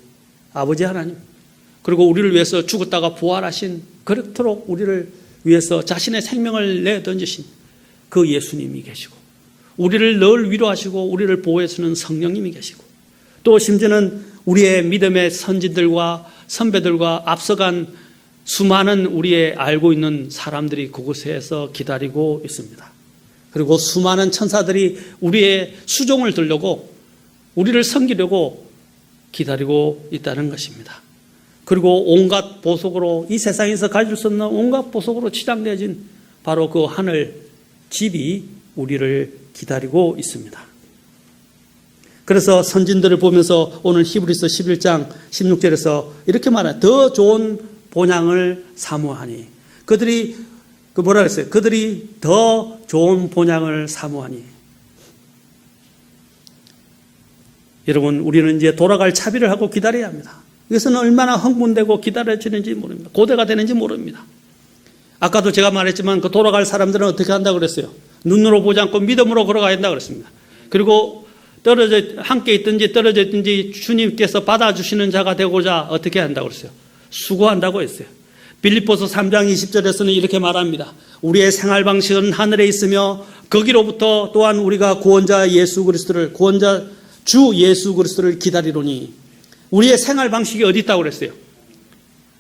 하나님, 그리고 우리를 위해서 죽었다가 부활하신, 그렇도록 우리를 위해서 자신의 생명을 내던지신 그 예수님이 계시고, 우리를 늘 위로하시고 우리를 보호해주는 성령님이 계시고, 또 심지어는 우리의 믿음의 선진들과 선배들과 앞서간 수많은 우리의 알고 있는 사람들이 그곳에서 기다리고 있습니다. 그리고 수많은 천사들이 우리의 수종을 들려고, 우리를 섬기려고 기다리고 있다는 것입니다. 그리고 온갖 보석으로, 이 세상에서 가질 수 없는 온갖 보석으로 치장되어진 바로 그 하늘 집이 우리를 기다리고 있습니다. 그래서 선진들을 보면서 오늘 히브리서 11장 16절에서 이렇게 말해요. 더 좋은 본향을 사모하니. 그들이 뭐라 그랬어요? 그들이 더 좋은 본향을 사모하니. 여러분, 우리는 이제 돌아갈 차비를 하고 기다려야 합니다. 이것은 얼마나 흥분되고 기다려지는지 모릅니다. 고대가 되는지 모릅니다. 아까도 제가 말했지만 그 돌아갈 사람들은 어떻게 한다고 그랬어요? 눈으로 보지 않고 믿음으로 걸어가야 한다고 그랬습니다. 그리고 함께 있든지 떨어져 있든지 주님께서 받아주시는 자가 되고자 어떻게 한다고 그랬어요? 수고한다고 했어요. 빌립보서 3장 20절에서는 이렇게 말합니다. 우리의 생활 방식은 하늘에 있으며 거기로부터 또한 우리가 구원자 예수 그리스도를, 구원자 주 예수 그리스도를 기다리노니. 우리의 생활 방식이 어디 있다고 그랬어요?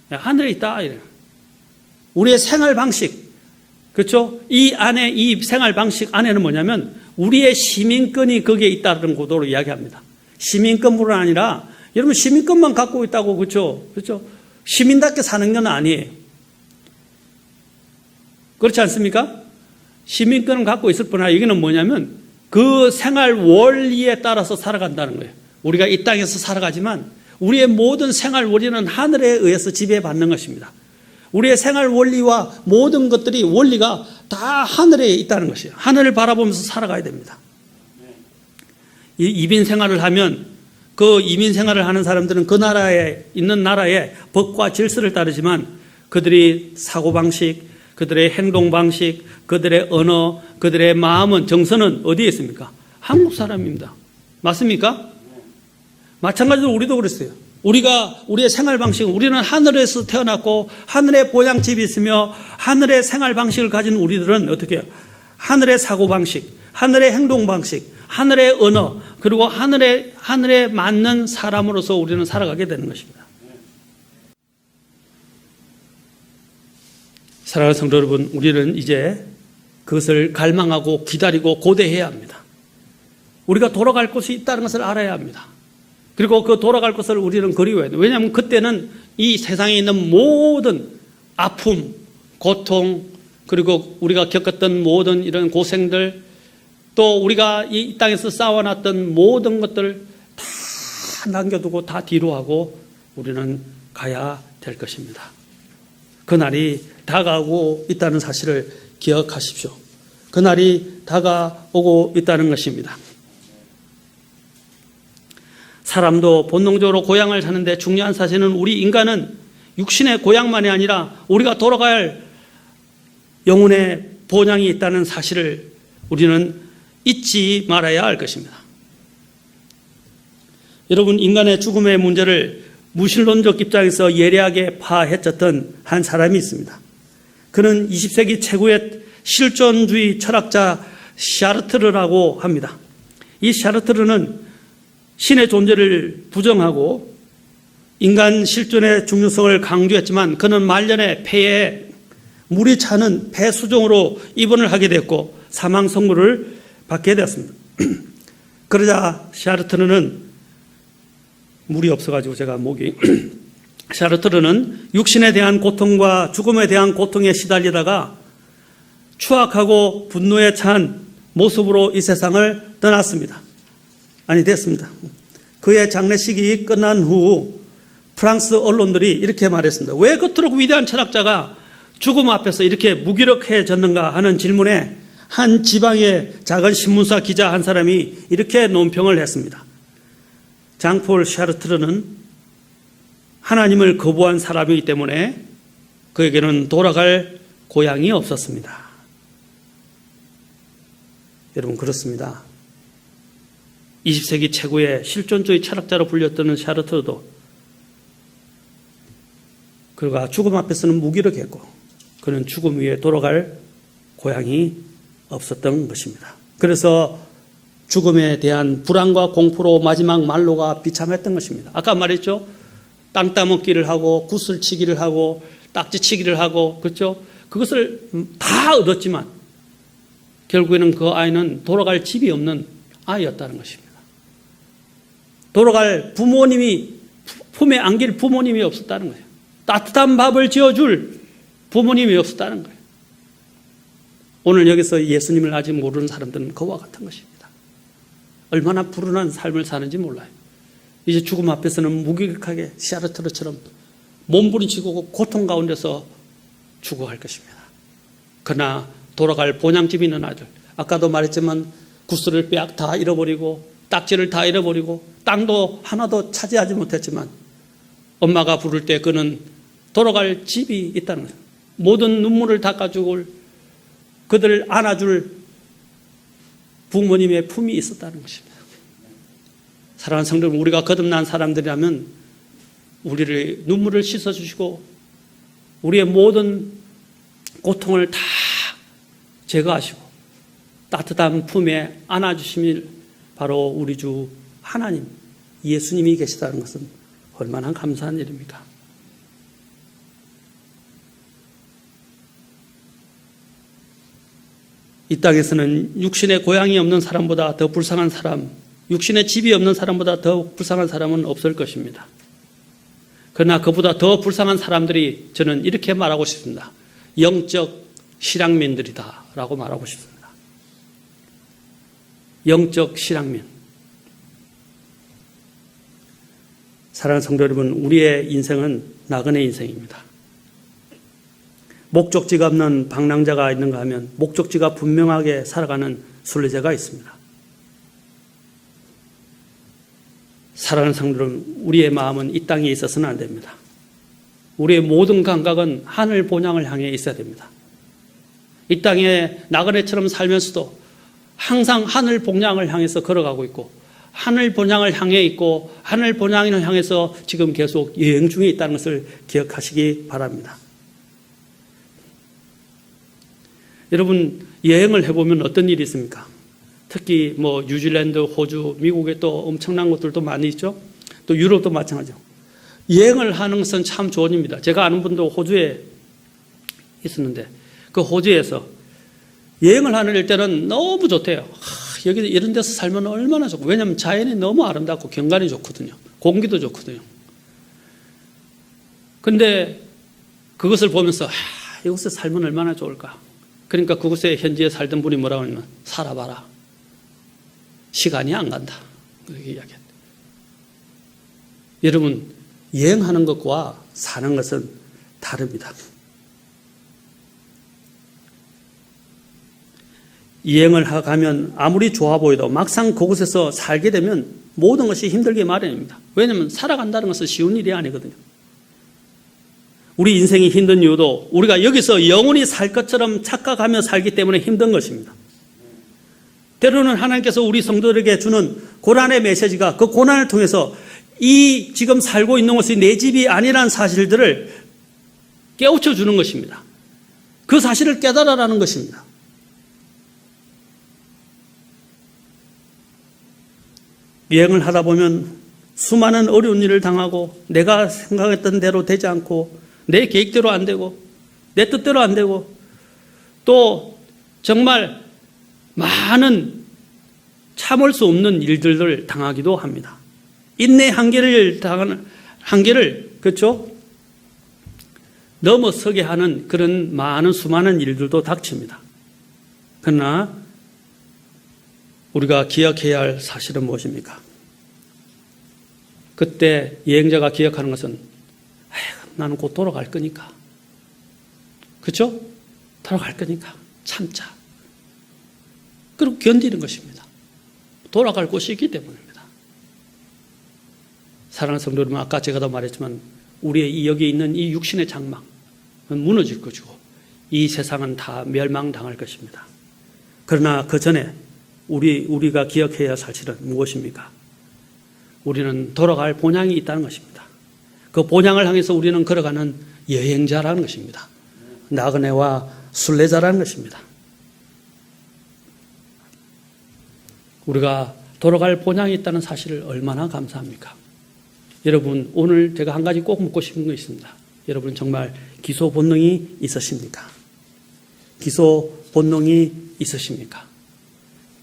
하늘에 있다. 이래요. 우리의 생활 방식, 그렇죠? 이 안에, 이 생활 방식 안에는 뭐냐면 우리의 시민권이 거기에 있다는 고도로 이야기합니다. 시민권뿐만 아니라, 여러분 시민권만 갖고 있다고, 그렇죠? 그렇죠? 시민답게 사는 건 아니에요. 그렇지 않습니까? 시민권을 갖고 있을 뿐 아니라 여기는 뭐냐면 그 생활 원리에 따라서 살아간다는 거예요. 우리가 이 땅에서 살아가지만 우리의 모든 생활 원리는 하늘에 의해서 지배받는 것입니다. 우리의 생활 원리와 모든 것들이, 원리가 다 하늘에 있다는 것이에요. 하늘을 바라보면서 살아가야 됩니다. 이 이민 생활을 하면, 그 이민 생활을 하는 사람들은 그 나라에 있는 나라의 법과 질서를 따르지만 그들이 사고방식, 그들의 행동방식, 그들의 언어, 그들의 마음은, 정서는 어디에 있습니까? 한국 사람입니다. 맞습니까? 마찬가지로 우리도 그랬어요. 우리의 생활 방식은, 우리는 하늘에서 태어났고 하늘의 보양집이 있으며 하늘의 생활 방식을 가진 우리들은 어떻게 해요? 하늘의 사고 방식, 하늘의 행동 방식, 하늘의 언어, 그리고 하늘에 맞는 사람으로서 우리는 살아가게 되는 것입니다. 사랑하는 성도 여러분, 우리는 이제 그것을 갈망하고 기다리고 고대해야 합니다. 우리가 돌아갈 곳이 있다는 것을 알아야 합니다. 그리고 그 돌아갈 것을 우리는 그리워야 돼요. 왜냐하면 그때는 이 세상에 있는 모든 아픔, 고통, 그리고 우리가 겪었던 모든 이런 고생들, 또 우리가 이 땅에서 쌓아놨던 모든 것들을 다 남겨두고 다 뒤로 하고 우리는 가야 될 것입니다. 그날이 다가오고 있다는 사실을 기억하십시오. 그날이 다가오고 있다는 것입니다. 사람도 본능적으로 고향을 사는데 중요한 사실은 우리 인간은 육신의 고향만이 아니라 우리가 돌아갈 영혼의 본향이 있다는 사실을 우리는 잊지 말아야 할 것입니다. 여러분, 인간의 죽음의 문제를 무신론적 입장에서 예리하게 파헤쳤던 한 사람이 있습니다. 그는 20세기 최고의 실존주의 철학자 샤르트르라고 합니다. 이 샤르트르는 신의 존재를 부정하고 인간 실존의 중요성을 강조했지만 그는 말년에 폐에 물이 차는 폐수종으로 입원을 하게 됐고 사망 선고를 받게 되었습니다. 그러자 샤르트르는 물이 없어가지고 제가 목이 샤르트르는 육신에 대한 고통과 죽음에 대한 고통에 시달리다가 추악하고 분노에 찬 모습으로 이 세상을 떠났습니다. 아니, 됐습니다. 그의 장례식이 끝난 후 프랑스 언론들이 이렇게 말했습니다. 왜 그토록 위대한 철학자가 죽음 앞에서 이렇게 무기력해졌는가 하는 질문에 한 지방의 작은 신문사 기자 한 사람이 이렇게 논평을 했습니다. 장폴 샤르트르는 하나님을 거부한 사람이기 때문에 그에게는 돌아갈 고향이 없었습니다. 여러분, 그렇습니다. 20세기 최고의 실존주의 철학자로 불렸던 샤르트르도 그가 죽음 앞에서는 무기력했고 그는 죽음 위에 돌아갈 고향이 없었던 것입니다. 그래서 죽음에 대한 불안과 공포로 마지막 말로가 비참했던 것입니다. 아까 말했죠. 땅 따먹기를 하고 구슬치기를 하고 딱지치기를 하고, 그렇죠? 그것을 다 얻었지만 결국에는 그 아이는 돌아갈 집이 없는 아이였다는 것입니다. 돌아갈 부모님이, 품에 안길 부모님이 없었다는 거예요. 따뜻한 밥을 지어줄 부모님이 없었다는 거예요. 오늘 여기서 예수님을 아직 모르는 사람들은 그와 같은 것입니다. 얼마나 불운한 삶을 사는지 몰라요. 이제 죽음 앞에서는 무기력하게 샤르트르처럼 몸부림치고 고통 가운데서 죽어갈 것입니다. 그러나 돌아갈 본향집이 있는 아들, 아까도 말했지만 구슬을 빼앗 다 잃어버리고 딱지를 다 잃어버리고 땅도 하나도 차지하지 못했지만 엄마가 부를 때 그는 돌아갈 집이 있다는 거예요. 모든 눈물을 닦아줄, 그들을 안아줄 부모님의 품이 있었다는 것입니다. 사랑하는 성도 여러분, 우리가 거듭난 사람들이라면 우리를 눈물을 씻어주시고 우리의 모든 고통을 다 제거하시고 따뜻한 품에 안아주심이 바로 우리 주 하나님, 예수님이 계시다는 것은 얼마나 감사한 일입니까? 이 땅에서는 육신의 고향이 없는 사람보다 더 불쌍한 사람, 육신의 집이 없는 사람보다 더 불쌍한 사람은 없을 것입니다. 그러나 그보다 더 불쌍한 사람들이 저는 이렇게 말하고 싶습니다. 영적 실향민들이다 라고 말하고 싶습니다. 영적 실향민. 사랑하는 성도 여러분, 우리의 인생은 나그네 인생입니다. 목적지가 없는 방랑자가 있는가 하면 목적지가 분명하게 살아가는 순례자가 있습니다. 사랑하는 성도 여러분, 우리의 마음은 이 땅에 있어서는 안 됩니다. 우리의 모든 감각은 하늘 본향을 향해 있어야 됩니다. 이 땅에 나그네처럼 살면서도 항상 하늘 본향을 향해서 걸어가고 있고 하늘 본향을 향해 있고 하늘 본향을 향해서 지금 계속 여행 중에 있다는 것을 기억하시기 바랍니다. 여러분, 여행을 해보면 어떤 일이 있습니까? 특히 뉴질랜드, 호주, 미국에 또 엄청난 것들도 많이 있죠. 또 유럽도 마찬가지죠. 여행을 하는 것은 참 좋은 일입니다. 제가 아는 분도 호주에 있었는데 그 호주에서 여행을 하는 때는 너무 좋대요. 여기 이런 데서 살면 얼마나 좋고, 왜냐하면 자연이 너무 아름답고 경관이 좋거든요. 공기도 좋거든요. 그런데 그것을 보면서 이곳에 살면 얼마나 좋을까. 그러니까 그곳에 현지에 살던 분이 뭐라고 하냐면 살아봐라. 시간이 안 간다. 그렇게 이야기했다. 여러분, 여행하는 것과 사는 것은 다릅니다. 여행을 가면 아무리 좋아 보여도 막상 그곳에서 살게 되면 모든 것이 힘들게 마련입니다. 왜냐하면 살아간다는 것은 쉬운 일이 아니거든요. 우리 인생이 힘든 이유도 우리가 여기서 영원히 살 것처럼 착각하며 살기 때문에 힘든 것입니다. 때로는 하나님께서 우리 성도들에게 주는 고난의 메시지가 그 고난을 통해서 이 지금 살고 있는 것이 내 집이 아니라는 사실들을 깨우쳐 주는 것입니다. 그 사실을 깨달아라는 것입니다. 여행을 하다 보면 수많은 어려운 일을 당하고 내가 생각했던 대로 되지 않고 내 계획대로 안 되고 내 뜻대로 안 되고 또 정말 많은 참을 수 없는 일들을 당하기도 합니다. 인내 한계를 그렇죠? 넘어서게 하는 그런 수많은 일들도 닥칩니다. 그러나 우리가 기억해야 할 사실은 무엇입니까? 그때 여행자가 기억하는 것은 나는 곧 돌아갈 거니까. 그렇죠? 돌아갈 거니까 참자. 그리고 견디는 것입니다. 돌아갈 곳이 있기 때문입니다. 사랑하는 성도 여러분, 아까 제가 다 말했지만 우리의 여기 있는 이 육신의 장막은 무너질 것이고 이 세상은 다 멸망당할 것입니다. 그러나 그 전에 우리가 기억해야 할 사실은 무엇입니까? 우리는 돌아갈 본향이 있다는 것입니다. 그 본향을 향해서 우리는 걸어가는 여행자라는 것입니다. 나그네와 순례자라는 것입니다. 우리가 돌아갈 본향이 있다는 사실을 얼마나 감사합니까? 여러분, 오늘 제가 한 가지 꼭 묻고 싶은 거 있습니다. 여러분 정말 기소 본능이 있으십니까? 기소 본능이 있으십니까?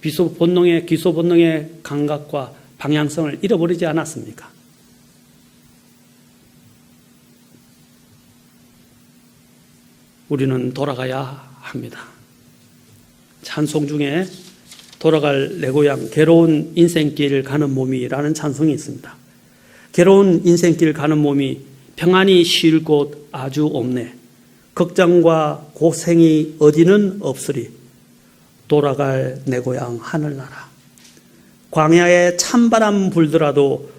기소 본능의 감각과 방향성을 잃어버리지 않았습니까? 우리는 돌아가야 합니다. 찬송 중에 돌아갈 내 고향, 괴로운 인생길 가는 몸이라는 찬송이 있습니다. 괴로운 인생길 가는 몸이 평안히 쉴 곳 아주 없네. 걱정과 고생이 어디는 없으리. 돌아갈 내 고향 하늘나라. 광야에 찬바람 불더라도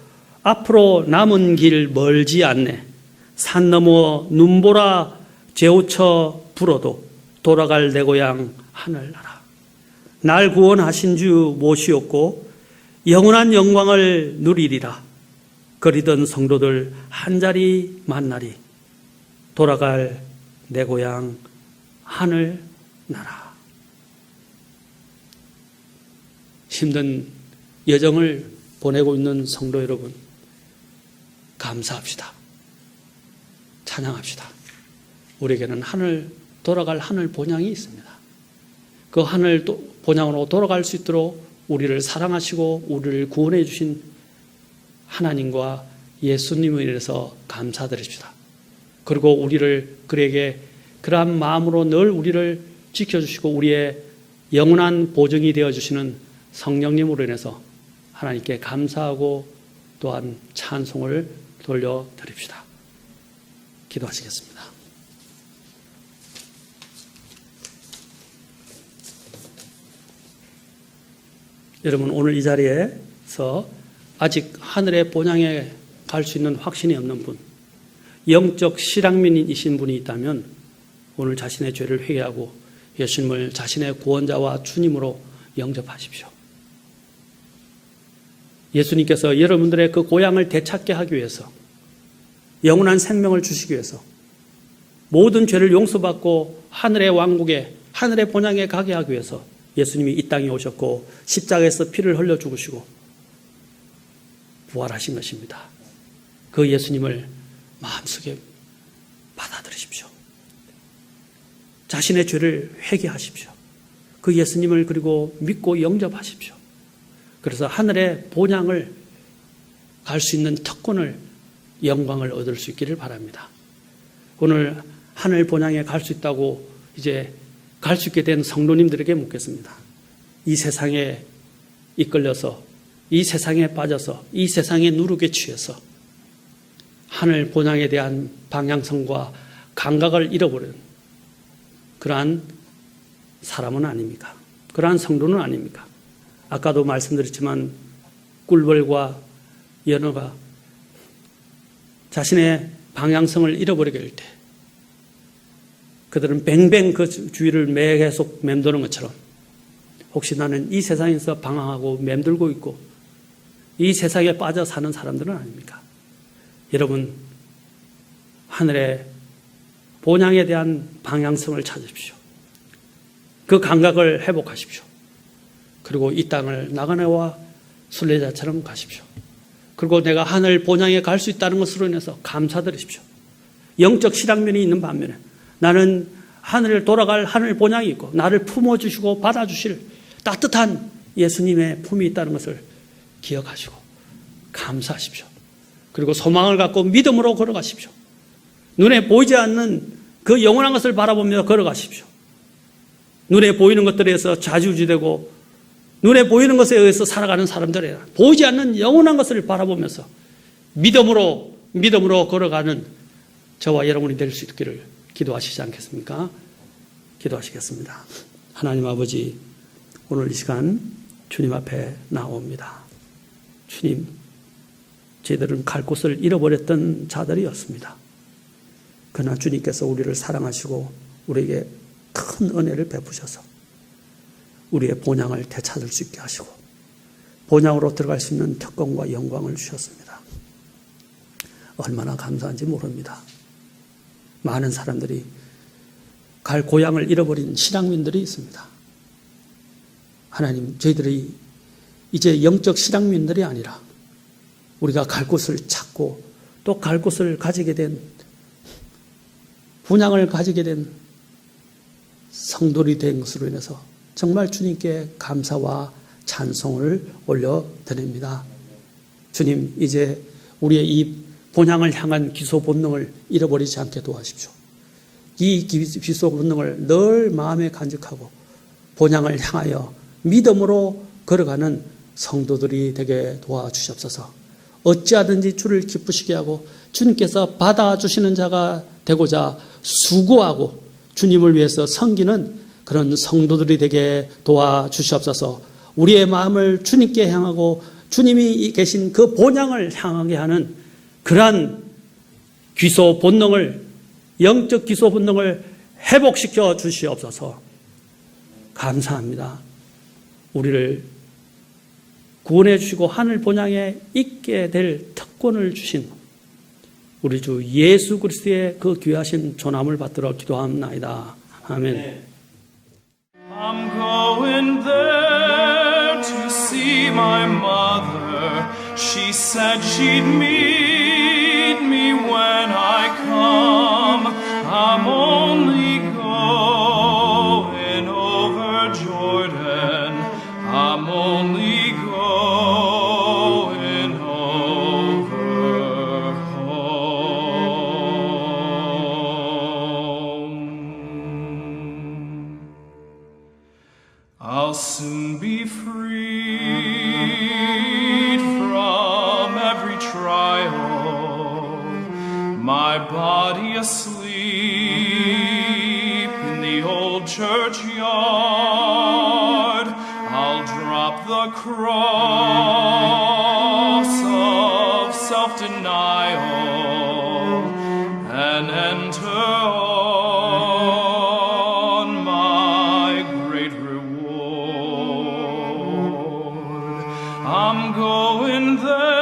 앞으로 남은 길 멀지 않네. 산 너머 눈보라 재우쳐 불어도 돌아갈 내 고향 하늘나라. 날 구원하신 주 모시었고 영원한 영광을 누리리라. 거리던 성도들 한자리 만나리. 돌아갈 내 고향 하늘나라. 힘든 여정을 보내고 있는 성도 여러분, 감사합시다. 찬양합시다. 우리에게는 돌아갈 하늘 본향이 있습니다. 그 하늘 본향으로 돌아갈 수 있도록 우리를 사랑하시고 우리를 구원해 주신 하나님과 예수님을 인해서 감사드립시다. 그리고 우리를 그에게 그러한 마음으로 늘 우리를 지켜주시고 우리의 영원한 보증이 되어주시는 성령님으로 인해서 하나님께 감사하고 또한 찬송을 돌려드립시다. 기도하시겠습니다. 여러분, 오늘 이 자리에서 아직 하늘의 본향에 갈 수 있는 확신이 없는 분, 영적 실향민이신 분이 있다면 오늘 자신의 죄를 회개하고 예수님을 자신의 구원자와 주님으로 영접하십시오. 예수님께서 여러분들의 그 고향을 되찾게 하기 위해서, 영원한 생명을 주시기 위해서, 모든 죄를 용서받고 하늘의 왕국에, 하늘의 본향에 가게 하기 위해서 예수님이 이 땅에 오셨고 십자가에서 피를 흘려 죽으시고 부활하신 것입니다. 그 예수님을 마음속에 받아들이십시오. 자신의 죄를 회개하십시오. 그 예수님을 그리고 믿고 영접하십시오. 그래서 하늘의 본향을 갈 수 있는 특권을, 영광을 얻을 수 있기를 바랍니다. 오늘 하늘 본향에 갈 수 있다고 이제 갈 수 있게 된 성도님들에게 묻겠습니다. 이 세상에 이끌려서, 이 세상에 빠져서, 이 세상의 누룩에 취해서 하늘 본향에 대한 방향성과 감각을 잃어버린 그러한 사람은 아닙니까? 그러한 성도는 아닙니까? 아까도 말씀드렸지만 꿀벌과 연어가 자신의 방향성을 잃어버리게 될 때 그들은 뱅뱅 그 주위를 계속 맴도는 것처럼 혹시 나는 이 세상에서 방황하고 맴돌고 있고 이 세상에 빠져 사는 사람들은 아닙니까? 여러분, 하늘의 본향에 대한 방향성을 찾으십시오. 그 감각을 회복하십시오. 그리고 이 땅을 나그네와 순례자처럼 가십시오. 그리고 내가 하늘 본향에 갈 수 있다는 것으로 인해서 감사드리십시오. 영적 실향면이 있는 반면에 나는 하늘을 돌아갈 하늘 본향이 있고 나를 품어주시고 받아주실 따뜻한 예수님의 품이 있다는 것을 기억하시고 감사하십시오. 그리고 소망을 갖고 믿음으로 걸어가십시오. 눈에 보이지 않는 그 영원한 것을 바라보며 걸어가십시오. 눈에 보이는 것들에서 좌지우지되고 눈에 보이는 것에 의해서 살아가는 사람들이라 보이지 않는 영원한 것을 바라보면서 믿음으로 걸어가는 저와 여러분이 될 수 있기를 기도하시지 않겠습니까? 기도하시겠습니다. 하나님 아버지, 오늘 이 시간 주님 앞에 나옵니다. 주님, 저희들은 갈 곳을 잃어버렸던 자들이었습니다. 그러나 주님께서 우리를 사랑하시고 우리에게 큰 은혜를 베푸셔서 우리의 본향을 되찾을 수 있게 하시고 본향으로 들어갈 수 있는 특권과 영광을 주셨습니다. 얼마나 감사한지 모릅니다. 많은 사람들이 갈 고향을 잃어버린 신앙민들이 있습니다. 하나님, 저희들이 이제 영적 신앙민들이 아니라 우리가 갈 곳을 찾고 또 갈 곳을 가지게 된 분향을 가지게 된 성도들이 된 것으로 인해서 정말 주님께 감사와 찬송을 올려드립니다. 주님, 이제 우리의 이 본향을 향한 기소 본능을 잃어버리지 않게 도와십시오. 이 기소 본능을 늘 마음에 간직하고 본향을 향하여 믿음으로 걸어가는 성도들이 되게 도와주시옵소서. 어찌하든지 주를 기쁘시게 하고 주님께서 받아주시는 자가 되고자 수고하고 주님을 위해서 섬기는 그런 성도들이 되게 도와주시옵소서. 우리의 마음을 주님께 향하고 주님이 계신 그 본향을 향하게 하는 그러한 기소 본능을, 영적 기소 본능을 회복시켜 주시옵소서. 감사합니다. 우리를 구원해 주시고 하늘 본향에 있게 될 특권을 주신 우리 주 예수 그리스도의 그 귀하신 존함을 받들어 기도합나이다. 아멘. I'm going there to see my mother. She said she'd meet me when I come. I'm only going over Jordan. I'm only going over home. I'll soon be freed from every trial, my body asleep in the old churchyard. I'll drop the cross of self-denial and enter on my great reward. I'm going there